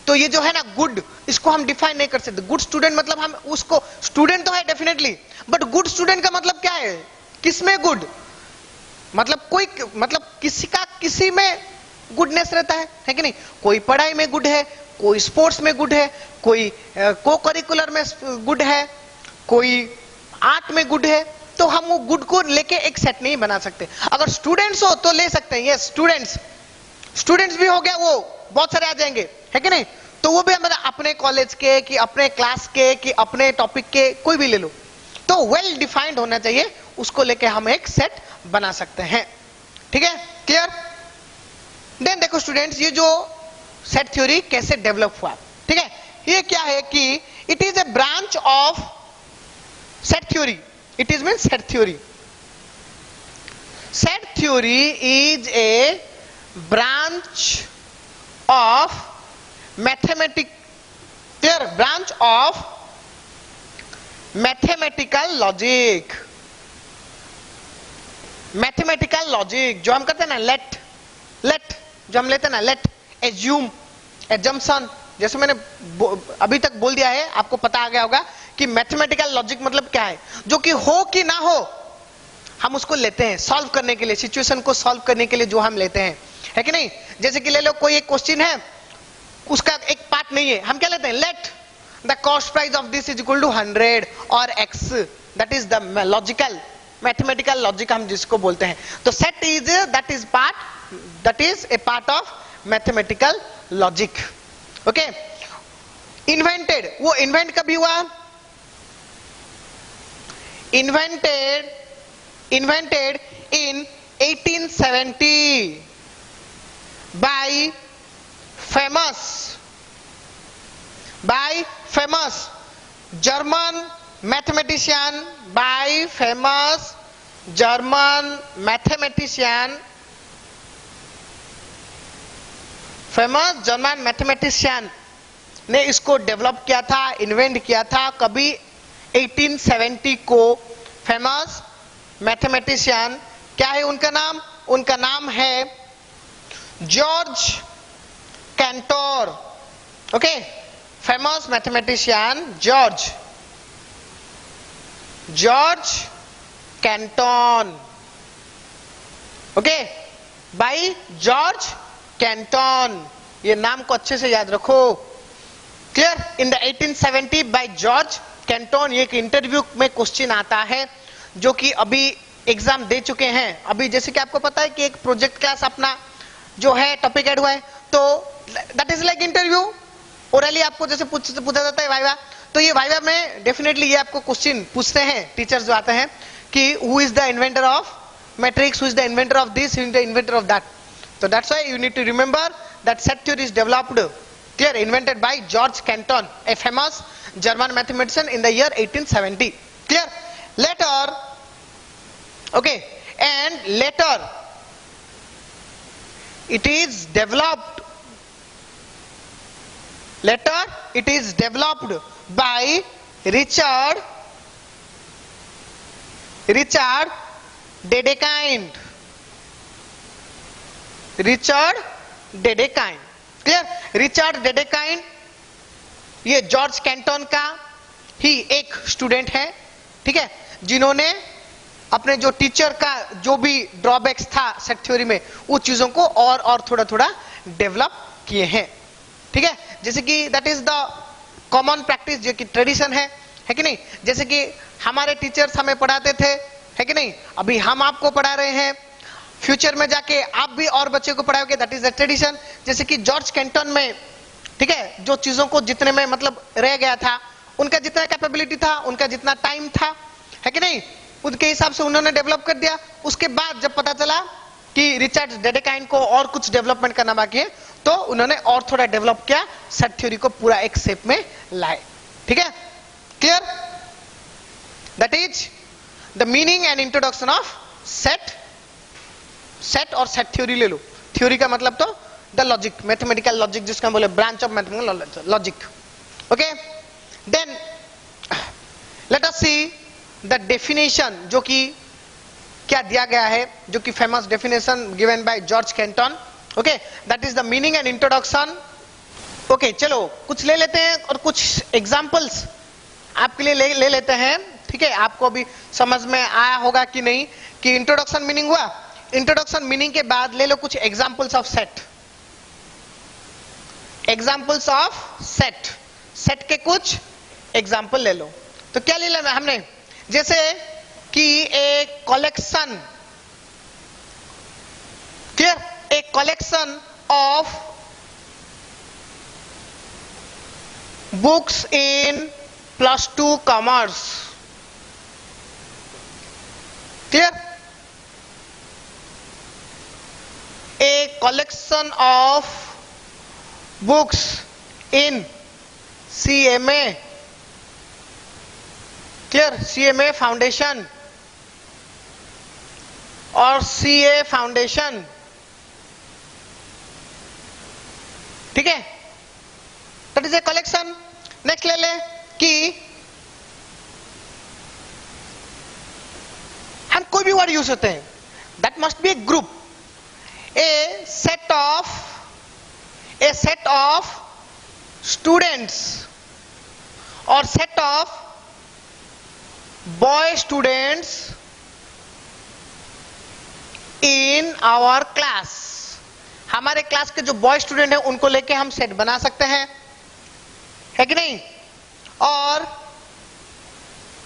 तो ये जो है ना गुड, इसको हम डिफाइन नहीं कर सकते। गुड स्टूडेंट मतलब हम उसको, स्टूडेंट तो है डेफिनेटली, बट गुड स्टूडेंट का मतलब क्या है, किसमें गुड, मतलब कोई, मतलब किसी का किसी में गुडनेस रहता है कि नहीं? कोई पढ़ाई में गुड है, कोई स्पोर्ट्स में गुड है, कोई को करिकुलर में गुड है, कोई आर्ट में गुड है, तो हम वो गुड को लेके एक सेट नहीं बना सकते। अगर स्टूडेंट्स हो तो ले सकते हैं, यस स्टूडेंट्स भी हो गया, वो बहुत सारे आ जाएंगे, है कि नहीं? तो वो भी हमारा अपने कॉलेज के कि अपने क्लास के कि अपने टॉपिक के कोई भी ले लो, तो वेल डिफाइंड होना चाहिए, उसको लेके हम एक सेट बना सकते हैं। ठीक है, क्लियर? देन देखो स्टूडेंट्स, ये जो सेट थ्योरी कैसे डेवलप हुआ, ठीक है? ये क्या है कि it is a branch of set theory, it is mean set theory. Set theory is a branch of branch of mathematical logic। Mathematical logic जो हम करते हैं ना, लेट जो हम लेते हैं ना, लेट, एज्यूम, एजम्पशन, जैसे मैंने अभी तक बोल दिया है, आपको पता आ गया होगा कि मैथमेटिकल लॉजिक मतलब क्या है। जो कि हो कि ना हो हम उसको लेते हैं सॉल्व करने के लिए, सिचुएशन को सॉल्व करने के लिए जो हम लेते हैं, है कि नहीं? जैसे कि ले लो कोई एक क्वेश्चन है, उसका एक पार्ट नहीं है, हम क्या लेते हैं? Let the cost price of this is equal to 100 और x, that is the logical mathematical logic हम जिसको बोलते हैं। तो set is that is a part of mathematical logic. Okay, invented, वो इन्वेंट कभी हुआ? Invented in 1870 by famous German mathematician, ने इसको डेवलप किया था, इन्वेंट किया था कभी 1870 को। फेमस मैथमेटिशियन, क्या है उनका नाम? उनका नाम है George Centaur. Okay, famous mathematician George Canton. Okay, by George Canton, ये नाम को अच्छे से याद रखो। Clear? In the 1870 by George Canton. ये एक इंटरव्यू में क्वेश्चन आता है जो कि अभी एग्जाम दे चुके हैं। अभी जैसे कि आपको पता है कि एक प्रोजेक्ट क्लास अपना जो है टॉपिक ऐड हुआ है, तो that is like interview. Orally आपको जैसे पूछा जाता है वाइवा, तो ये वाइवा में डेफिनेटली ये आपको क्वेश्चन पूछते हैं टीचर्स जो आते हैं कि who is the inventor of matrix, who is the inventor of this, who is the inventor of that. So that's why you need to remember that set theory is developed, clear, invented by George Canton, a famous German mathematician in the year 1870. Clear? Later, okay, and later it is developed. Later it is developed by Richard Dedekind. Clear? Richard Dedekind ये जॉर्ज कैंटन का ही एक स्टूडेंट है, ठीक है, जिन्होंने अपने जो टीचर का जो भी ड्रॉबैक्स था सेट थ्योरी में, वो चीजों को और थोड़ा डेवलप किए हैं। ठीक है, जैसे कि that is the common practice, जो कि ट्रेडिशन है कि नहीं? जैसे कि हमारे टीचर्स हमें पढ़ाते थे, है कि नहीं? अभी हम आपको पढ़ा रहे हैं, फ्यूचर में जाके आप भी और बच्चे को पढ़ाओगे, दैट इज द ट्रेडिशन। जैसे कि जॉर्ज कैंटन में, ठीक है, जो चीजों को जितने में मतलब रह गया था, उनका जितना कैपेबिलिटी था, उनका जितना टाइम था, है कि नहीं, उनके हिसाब से उन्होंने डेवलप कर दिया। उसके बाद जब पता चला कि रिचर्ड डेडेकाइंड को और कुछ डेवलपमेंट करना बाकी है, तो उन्होंने और थोड़ा डेवलप किया, सेट थ्योरी को पूरा एक शेप में लाए। ठीक है, clear? That is the meaning and introduction of set और सेट थ्योरी ले लो। थ्योरी का मतलब तो द लॉजिक, मैथमेटिकल लॉजिक, जिसका हम बोले branch of mathematical logic. Okay, then let us see the definition, जो कि क्या दिया गया है, जो कि famous definition given by George Cantor. Okay, that is the meaning and introduction. Okay, चलो कुछ ले लेते हैं और कुछ एग्जांपल्स आपके लिए ले लेते हैं। ठीक है, आपको अभी समझ में आया होगा कि नहीं कि इंट्रोडक्शन मीनिंग हुआ। इंट्रोडक्शन मीनिंग के बाद ले लो कुछ examples of set. Examples of set, set के कुछ एग्जाम्पल ले लो। तो क्या ले लेना हमने, जैसे कि एक कलेक्शन, क्लियर, एक collection of books in +2 commerce, clear, a collection of books in CMA, clear, CMA foundation और CA foundation, ठीक है, that is a collection। Next ले ले कि हम कोई भी वर्ड यूज होते हैं, that must be A group, a set of students or set of boy students in our class। हमारे क्लास के जो बॉय स्टूडेंट हैं उनको लेके हम सेट बना सकते हैं, है कि नहीं। और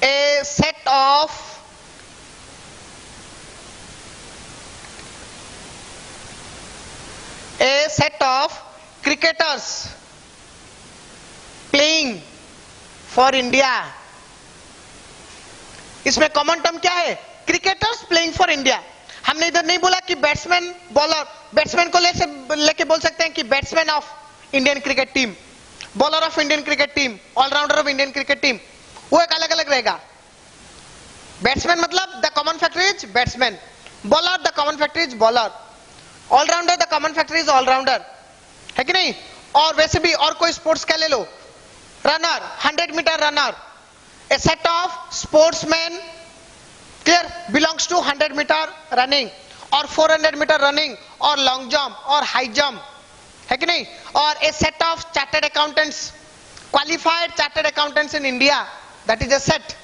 a set of cricketers playing for India। इसमें कॉमन टर्म क्या है, क्रिकेटर्स प्लेइंग फॉर इंडिया। हमने इधर नहीं बोला कि बैट्समैन बॉलर, बैट्समैन को लेके बोल सकते हैं कि batsman of Indian cricket team, bowler of Indian cricket team, allrounder of Indian cricket team, वो एक अलग अलग रहेगा। बैट्समैन मतलब the common factor is batsman, bowler the common factor is bowler, allrounder the common factor is allrounder, है कि नहीं। और वैसे भी और कोई स्पोर्ट्स क्या ले लो, runner, 100 metre runner, a set of sportsman, clear, belongs to 100 metre running और 400 मीटर रनिंग और लॉन्ग जंप और हाई जंप, है कि नहीं। और a set of chartered accountants, qualified chartered accountants in India, that is a set.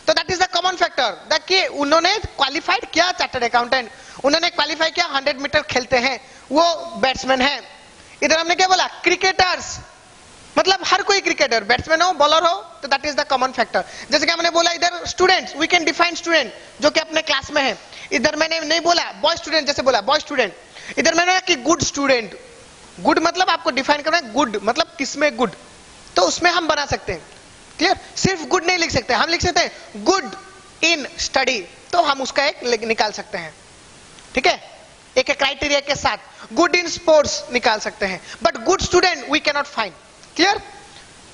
तो that is the common factor, देखिए उन्होंने क्वालिफाइड किया चार्टर्ड अकाउंटेंट, उन्होंने क्वालिफाई किया, 100 मीटर खेलते हैं, वो बैट्समैन है। इधर हमने क्या बोला, क्रिकेटर्स, मतलब हर कोई क्रिकेटर, बैट्समैन हो बॉलर हो, तो that is the common factor. जैसे कि हमने बोला इधर students, we can define student जो कि अपने क्लास में है। इधर मैंने नहीं बोला बॉय स्टूडेंट, जैसे बोला बॉय स्टूडेंट, इधर मैंने कि गुड स्टूडेंट, गुड मतलब आपको डिफाइन करना है, गुड मतलब किसमें गुड, तो उसमें हम बना सकते हैं, क्लियर। सिर्फ गुड नहीं लिख सकते, हम लिख सकते हैं गुड इन स्टडी, तो हम उसका एक निकाल सकते हैं, ठीक है, एक क्राइटेरिया के साथ। गुड इन स्पोर्ट्स निकाल सकते हैं, but good student we can not find, clear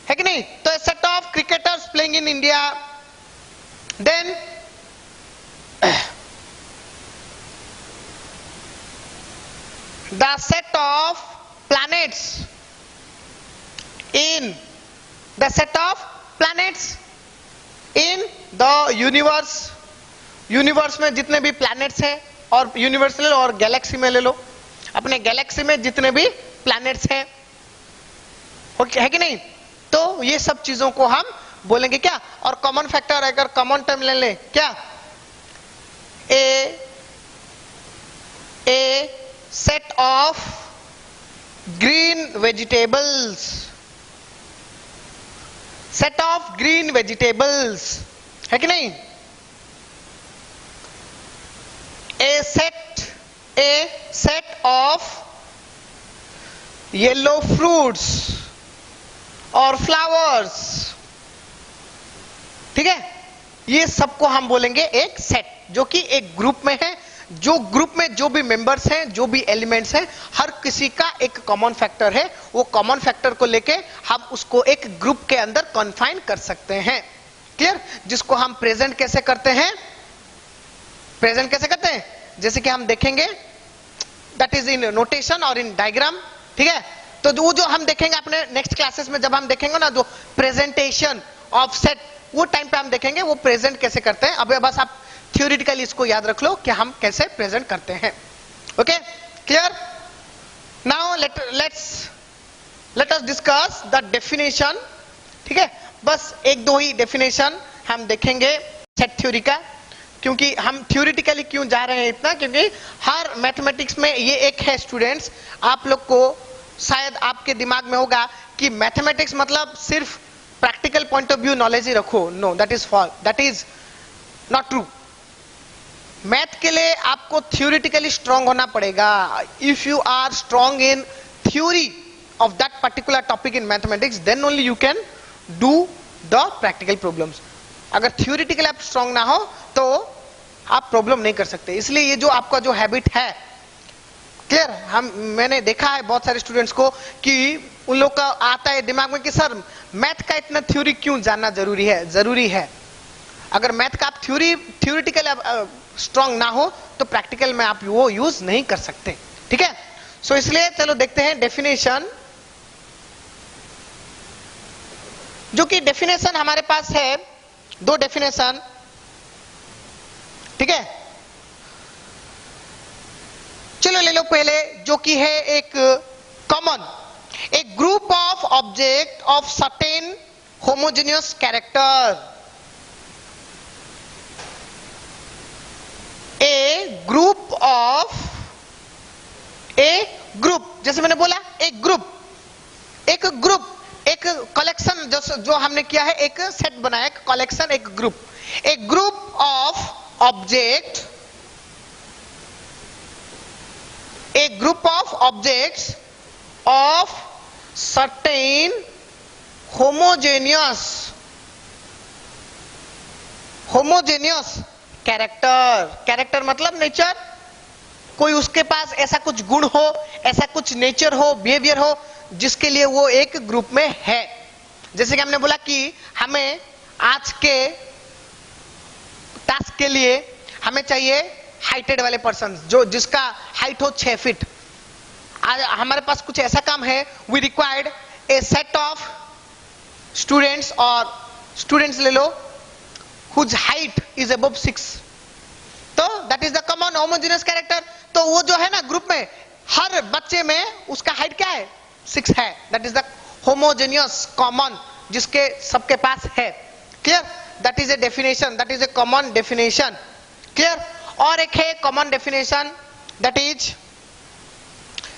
है कि नहीं। तो set of cricketers playing in India, then the set of planets in the set of planets in the universe, universe में जितने भी प्लैनेट्स हैं, और यूनिवर्स ले लो और गैलेक्सी में ले लो, अपने गैलेक्सी में जितने भी प्लैनेट्स हैं, है कि नहीं। तो ये सब चीजों को हम बोलेंगे क्या, और कॉमन फैक्टर अगर कॉमन टर्म ले ले क्या, a set of green vegetables, set of green vegetables, है कि नहीं। A set of yellow fruits और flowers, ठीक है, ये सबको हम बोलेंगे एक सेट, जो कि एक ग्रुप में है, जो ग्रुप में जो भी मेंबर्स हैं, जो भी एलिमेंट्स हैं, हर किसी का एक कॉमन फैक्टर है, वो कॉमन फैक्टर को लेके हम उसको एक ग्रुप के अंदर कन्फाइन कर सकते हैं, क्लियर। जिसको हम प्रेजेंट कैसे करते हैं, प्रेजेंट कैसे करते हैं, जैसे कि हम देखेंगे, दैट इज इन नोटेशन और इन डायग्राम, ठीक है। तो वो जो हम देखेंगे अपने नेक्स्ट क्लासेस में, जब हम देखेंगे ना जो प्रेजेंटेशन ऑफ सेट, वो टाइम पे हम देखेंगे वो प्रेजेंट कैसे करते हैं। अब बस आप थियोरिटिकली इसको याद रख लो कि हम कैसे प्रेजेंट करते हैं, okay, clear. Now let us discuss the definition, ठीक है। बस एक दो ही डेफिनेशन हम देखेंगे सेट थ्योरी का, क्योंकि हम थ्योरेटिकली क्यों जा रहे हैं इतना, क्योंकि हर मैथमेटिक्स में ये एक है स्टूडेंट्स, आप लोग को शायद आपके दिमाग में होगा कि मैथमेटिक्स मतलब सिर्फ practical point of view knowledge ही रखो. No, that is false, that is not true. Math के लिए आपको थियोरिटिकली स्ट्रांग होना पड़ेगा. If you are strong in theory of that particular topic in mathematics, then only you can do the practical problems. अगर थियोरिटिकली आप स्ट्रांग ना हो तो आप प्रॉब्लम नहीं कर सकते. इसलिए ये जो आपका जो हैबिट है, क्लियर, मैंने देखा है बहुत सारे स्टूडेंट्स को कि उन लोग का आता है दिमाग में कि सर मैथ का इतना थ्योरी क्यों जानना जरूरी है. जरूरी है. अगर मैथ का आप थ्योरिटिकल स्ट्रांग ना हो तो प्रैक्टिकल में आप वो यूज नहीं कर सकते. ठीक है. सो इसलिए चलो देखते हैं डेफिनेशन. जो कि डेफिनेशन हमारे पास है, दो डेफिनेशन. ठीक है. चलो ले लो पहले, जो कि है एक common, A group of object of certain homogeneous character. A group of, A group, जैसे मैंने बोला एक ग्रुप, एक कलेक्शन, जो हमने किया है, एक सेट बनाया, एक कलेक्शन, एक group. A group of object, a group of objects of certain homogeneous character मतलब नेचर. कोई उसके पास ऐसा कुछ गुण हो, ऐसा कुछ नेचर हो, बिहेवियर हो, जिसके लिए वो एक ग्रुप में है. जैसे कि हमने बोला कि हमें आज के टास्क के लिए हमें चाहिए हाइटेड वाले पर्सन, जो जिसका हाइट हो 6 फीट. आज हमारे पास कुछ ऐसा काम है, we required a set of students, और स्टूडेंट्स ले लो हुज हाइट इज अबव 6. तो that is the common homogeneous character. तो वो जो है ना ग्रुप में, हर बच्चे में उसका हाइट क्या है, 6 है. That is the homogeneous common, जिसके सबके पास है. Clear. That is a definition, that is A common definition. Clear. और एक है common definition, that is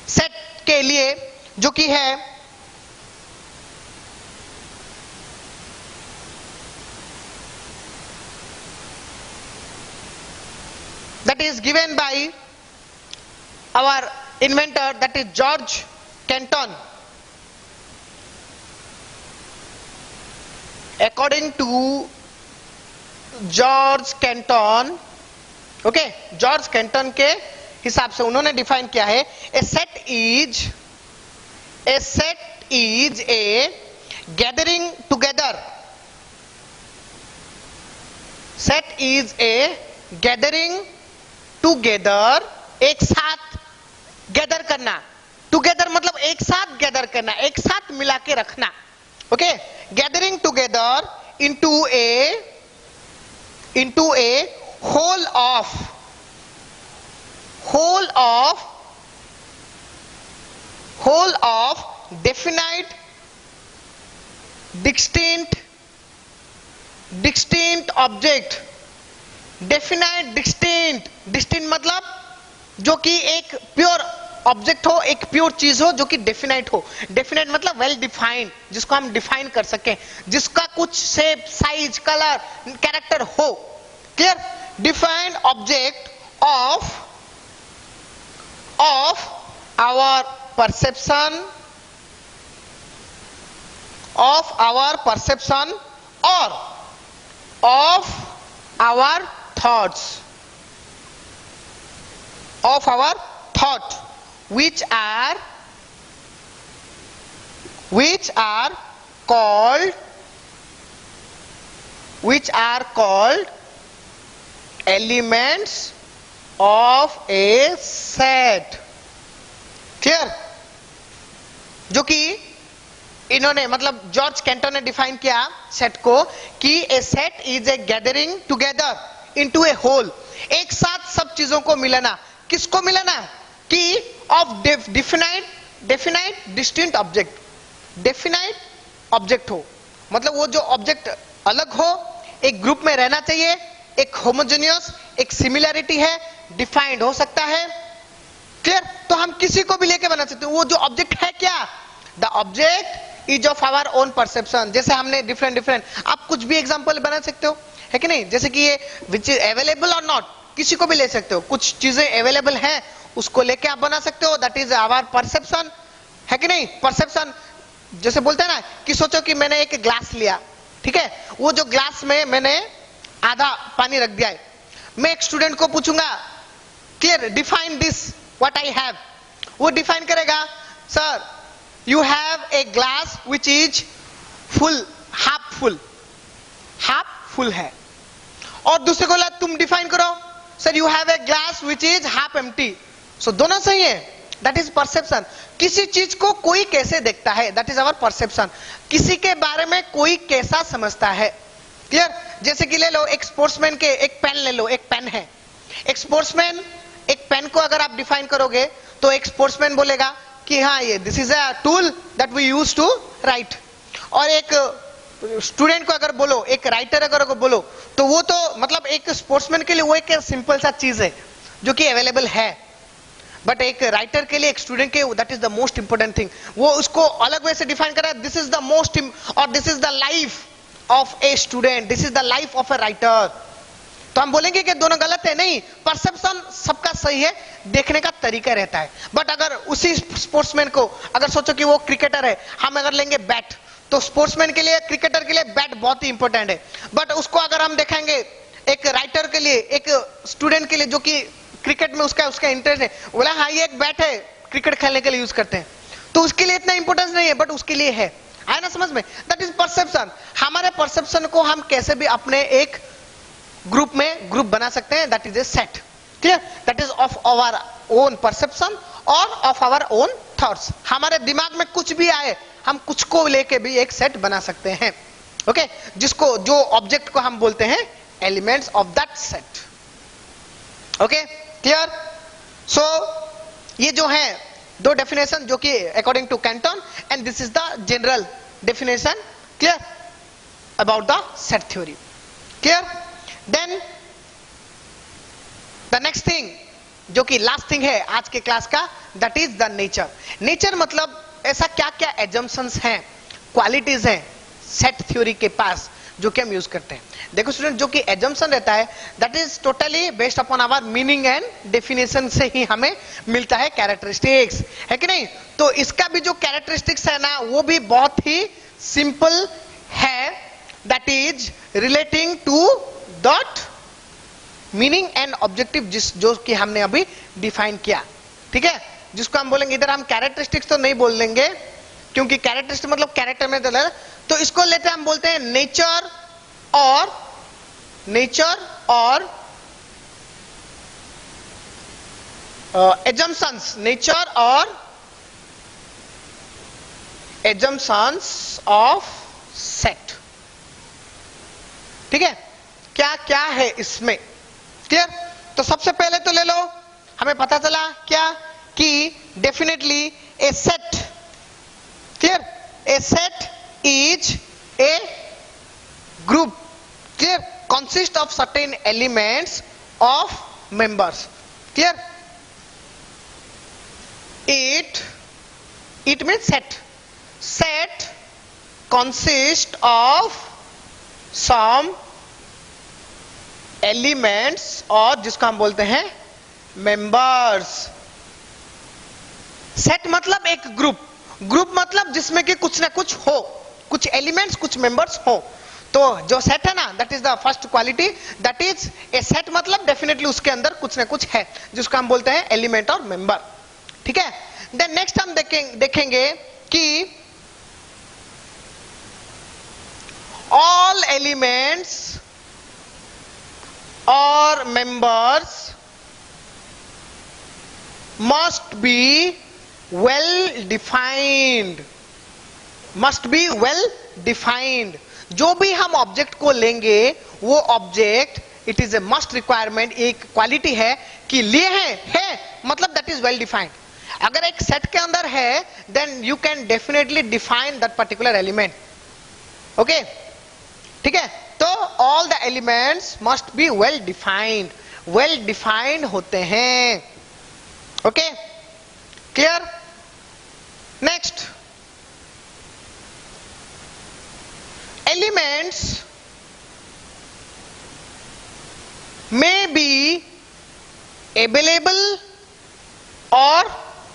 set के लिए, जो कि है that is given by our inventor, that is George Canton. According to George Canton, okay, George Canton के हिसाब से उन्होंने डिफाइन किया है, a set is a gathering together. Set is a gathering together, एक साथ गैदर करना. टुगेदर मतलब एक साथ गैदर करना, एक साथ मिला के रखना. Okay, gathering together into A whole of definite distinct object. definite distinct मतलब जो कि एक प्योर ऑब्जेक्ट हो, एक प्योर चीज हो जो कि डेफिनाइट हो. डेफिनाइट मतलब वेल डिफाइंड, जिसको हम डिफाइन कर सकें, जिसका कुछ शेप, साइज, कलर, कैरेक्टर हो. Clear. Defined object of our perception or of our thoughts, which are called elements of a set. Clear. जो कि इन्होंने मतलब जॉर्ज कैंटन ने डिफाइन किया सेट को कि a set is a gathering together into a whole. एक साथ सब चीजों को मिलाना. किसको मिलाना? कि of definite distinct object. Definite object हो मतलब वो जो ऑब्जेक्ट अलग हो, एक ग्रुप में रहना चाहिए, एक होमोजेनियस, एक सिमिलैरिटी है, डिफाइंड हो सकता है. क्लियर? तो हम किसी को भी लेके बना सकते हैं। वो जो ऑब्जेक्ट है क्या, the object is of our own perception. जैसे हमने डिफरेंट डिफरेंट, आप कुछ भी एग्जांपल बना सकते हो, है कि नहीं? जैसे कि ये विच इज अवेलेबल और नॉट, किसी को भी ले सकते हो। कुछ चीजें अवेलेबल हैं उसको लेके आप बना सकते हो, दैट इज आवर परसेप्शन, है कि नहीं? परसेप्शन। जैसे बोलते हैं ना कि सोचो कि मैंने एक ग्लास लिया, ठीक है, वो जो ग्लास में मैंने आधा पानी रख दिया है, मैं एक स्टूडेंट को पूछूंगा clear define this what I have, वो डिफाइन करेगा sir you have a glass which is full, half full है। और दूसरे को बोला तुम डिफाइन करो sir you have a glass which is half empty. So दोनों सही है, दैट इज परसेप्शन। किसी चीज को कोई कैसे देखता है, दैट इज आवर परसेप्शन। किसी के बारे में कोई कैसा समझता है, क्लियर? जैसे कि ले लो एक स्पोर्ट्समैन के, एक पेन ले लो, एक पेन है, एक स्पोर्ट्समैन एक पेन को अगर आप डिफाइन करोगे तो एक स्पोर्ट्समैन बोलेगा कि हाँ ये this is a tool that we use to write. और एक स्टूडेंट को अगर बोलो, एक राइटर अगर को बोलो, तो वो तो मतलब एक स्पोर्ट्समैन के लिए वो एक सिंपल सा चीज है जो कि अवेलेबल है, बट एक राइटर के लिए, एक स्टूडेंट के, that is the most important thing. वो उसको अलग वे से डिफाइन कर रहा है, दिस इज द मोस्ट और this is the life of a student, this is the life of a writer. तो हम बोलेंगे कि दोनों गलत है? नहीं, परसेप्शन सबका सही है, देखने का तरीका रहता है। बट अगर उसी स्पोर्ट्समैन को अगर सोचो कि वो क्रिकेटर है, हम अगर लेंगे बैट, तो स्पोर्ट्समैन के लिए, क्रिकेटर के लिए बैट बहुत ही इंपॉर्टेंट है। बट उसको अगर हम देखेंगे एक राइटर के लिए, एक स्टूडेंट के लिए जो कि क्रिकेट में उसका इंटरेस्ट है, बोला हाँ ये एक बैट है, क्रिकेट खेलने के लिए यूज करते हैं, तो उसके लिए इतना इंपॉर्टेंस नहीं है, बट उसके लिए है। आया ना समझ में? That is perception. हमारे परसेप्शन को हम कैसे भी अपने एक ग्रुप में ग्रुप बना सकते हैं, that is a set, clear? That is of our own perception और ऑफ आवर ओन थॉट्स। हमारे दिमाग में कुछ भी आए, हम कुछ को लेके भी एक सेट बना सकते हैं, ओके? जिसको, जो ऑब्जेक्ट को हम बोलते हैं elements of that set, okay? Clear? So ये जो है दो डेफिनेशन जो कि according to Canton, and this is the general definition, clear, about the set theory, clear? Then the next thing जो कि लास्ट थिंग है आज के क्लास का, that is the nature. Nature मतलब ऐसा क्या क्या एजम्पशंस हैं, क्वालिटीज हैं सेट थ्योरी के पास जो कि हम यूज करते हैं। देखो स्टूडेंट, जो कि एजम्पशन रहता है that is totally based upon our meaning and definition से ही हमें मिलता है कैरेक्टरिस्टिक्स, है कि नहीं? तो इसका भी जो कैरेक्टरिस्टिक्स है ना, वो भी बहुत ही सिंपल है, that is relating to that meaning and objective, जो कि हमने अभी डिफाइन किया, ठीक है? जिसको हम बोलेंगे, इधर हम कैरेक्टरिस्टिक्स तो नहीं बोल देंगे क्योंकि कैरेक्टरिस्टिक मतलब कैरेक्टर में, तो इसको लेते हम बोलते हैं नेचर और एजम्पशंस, नेचर और एजम्पशंस ऑफ सेट, ठीक है? क्या क्या है इसमें, क्लियर? तो सबसे पहले तो ले लो, हमें पता चला क्या कि definitely A set, clear, A set is a group, clear, consist of certain elements of members, clear? It means set consist of some elements, और जिसको हम बोलते हैं members। सेट मतलब एक ग्रुप, ग्रुप मतलब जिसमें कि कुछ ना कुछ हो, कुछ एलिमेंट्स, कुछ मेंबर्स हो। तो जो सेट है ना, that is the first quality, that is a set मतलब डेफिनेटली उसके अंदर कुछ ना कुछ है जिसको हम बोलते हैं एलिमेंट और मेंबर, ठीक है? देन नेक्स्ट हम देखेंगे कि ऑल एलिमेंट्स और members must be well defined, must be well defined. जो भी हम ऑब्जेक्ट को लेंगे वो object, it is a must requirement, एक क्वालिटी है कि लिए है मतलब दैट इज वेल डिफाइंड। अगर एक सेट के अंदर है then you can definitely define that particular element, okay? ठीक है? तो all the elements must be well defined, well defined होते हैं, okay? Clear? Next, elements may be available or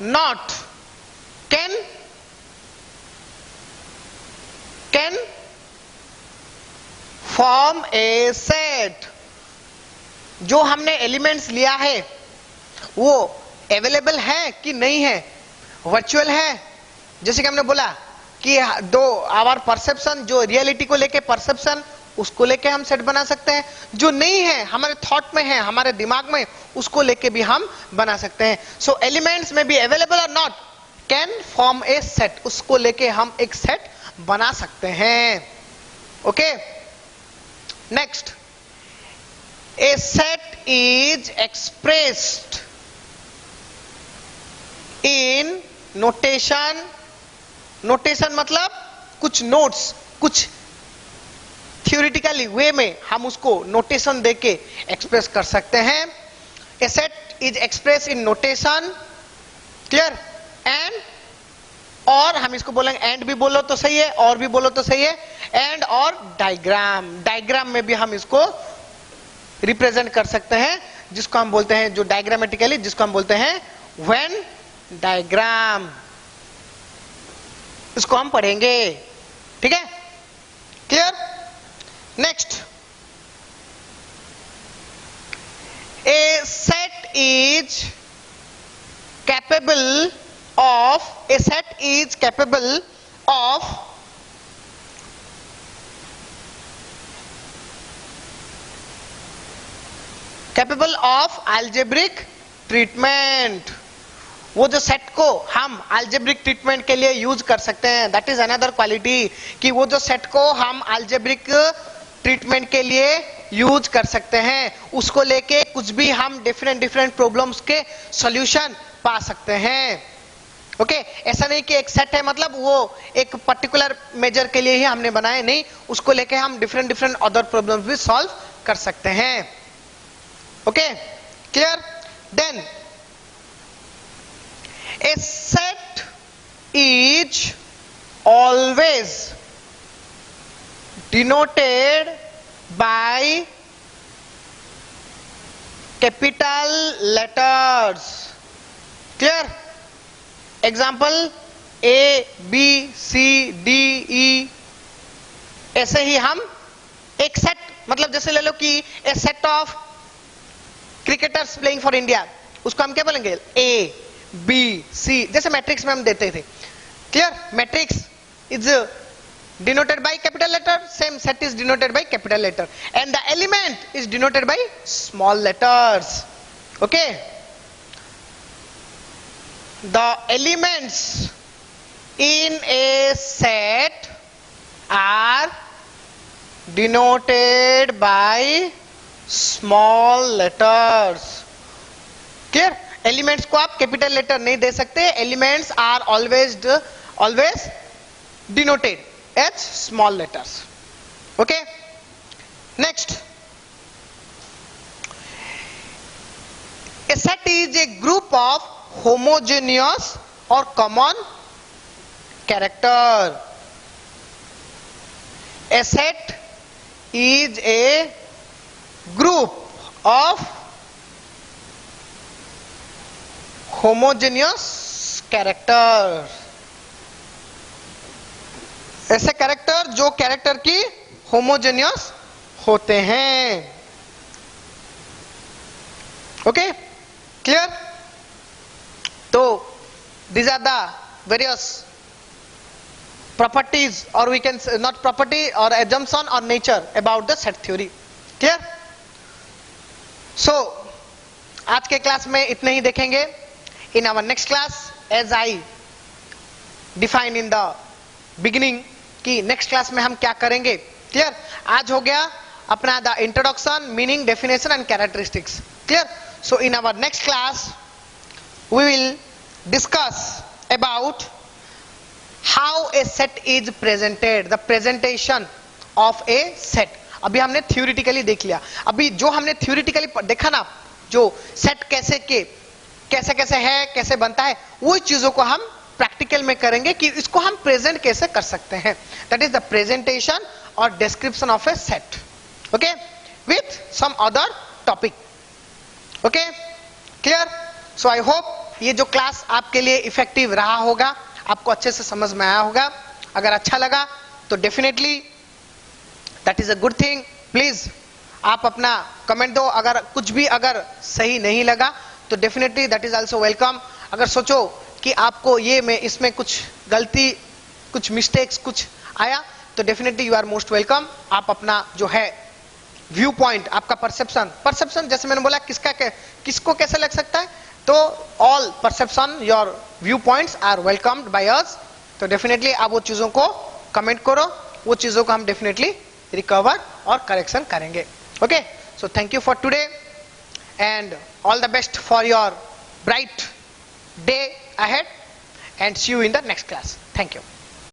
not. Can form a set. जो हमने एलिमेंट्स लिया है वो अवेलेबल है कि नहीं है, वर्चुअल है. जैसे कि हमने बोला कि दो आवर परसेप्शन, जो रियलिटी को लेके परसेप्शन, उसको लेके हम सेट बना सकते हैं. जो नहीं है, हमारे थॉट में है, हमारे दिमाग में, उसको लेके भी हम बना सकते हैं. सो एलिमेंट्स में बी अवेलेबल और not can form A set. उसको लेके हम एक सेट बना सकते हैं. Okay, next, a set is expressed in notation. Notation मतलब कुछ नोट्स, कुछ थियोरिटिकली वे में हम उसको नोटेशन देके एक्सप्रेस कर सकते हैं. A set is express in notation. Clear? And, और हम इसको बोलेंगे, एंड भी बोलो तो सही है, और भी बोलो तो सही है, एंड और डायग्राम. डायग्राम में भी हम इसको रिप्रेजेंट कर सकते हैं, जिसको हम बोलते हैं, जो डायग्रामेटिकली, जिसको हम बोलते हैं वेन डायग्राम. इसको हम पढ़ेंगे. ठीक है? Clear? Next, a set is capable of, a set is capable of algebraic treatment. वो जो सेट को हम अलजेब्रिक ट्रीटमेंट के लिए यूज कर सकते हैं. दैट इज अनदर क्वालिटी, कि वो जो सेट को हम अलजेब्रिक ट्रीटमेंट के लिए यूज कर सकते हैं. उसको लेके कुछ भी हम डिफरेंट प्रॉब्लम्स के सॉल्यूशन पा सकते हैं. ओके, ऐसा नहीं कि एक सेट है मतलब वो एक पर्टिकुलर मेजर के लिए ही हमने बनाए, नहीं, उसको लेके हम डिफरेंट अदर प्रॉब्लम्स भी सॉल्व कर सकते हैं. Okay, clear? Then, a set is always denoted by capital letters. Clear? Example, A, B, C, D, E. ऐसे ही हम एक सेट, मतलब जैसे ले लो कि a set of cricketers playing for India, उसको हम क्या बोलेंगे? ए, बी, सी, जैसे मैट्रिक्स में हम देते थे. Clear? Matrix is denoted by capital letter, same set is denoted by capital letter, and the element is denoted by small letters. Okay, the elements in a set are denoted by small letters. Clear? Elements को आप कैपिटल लेटर नहीं दे सकते. Elements are always denoted as small letters. Okay, next, a set is a group of homogeneous और common character. A set is a group of homogeneous character. ऐसे कैरेक्टर जो कैरेक्टर की होमोजेनियस होते हैं. Okay, clear? तो these are the various properties, or we can say not property or assumption or nature about the set theory. Clear? So आज के क्लास में इतने ही देखेंगे. In our next class, as I define in the beginning, कि next class में हम क्या करेंगे. Clear? आज हो गया अपना the introduction, meaning, definition and characteristics. Clear? So in our next class we will discuss about how a set is presented, the presentation of a set. अभी हमने theoretically देख लिया. अभी जो हमने theoretically देखा ना, जो set कैसे के कैसे कैसे है, कैसे बनता है, वो चीजों को हम प्रैक्टिकल में करेंगे कि इसको हम प्रेजेंट कैसे कर सकते हैं. दैट इज द प्रेजेंटेशन और description of a set. Okay, with some other topic. Okay, clear? So I hope ये जो क्लास आपके लिए इफेक्टिव रहा होगा, आपको अच्छे से समझ में आया होगा. अगर अच्छा लगा तो definitely that is a good thing. Please आप अपना कमेंट दो. अगर कुछ भी अगर सही नहीं लगा तो definitely that is also welcome. अगर सोचो कि आपको ये में इसमें कुछ गलती, कुछ मिस्टेक्स कुछ आया, तो definitely you are most welcome. आप अपना जो है व्यू पॉइंट, आपका परसेप्शन जैसे मैंने बोला किसको कैसे लग सकता है, तो all perception your view points are welcomed by us. तो डेफिनेटली आप वो चीजों को कमेंट करो, वो चीजों को हम डेफिनेटली रिकवर और करेक्शन करेंगे. Okay, so thank you for today and all the best for your bright day ahead, and see you in the next class. Thank you.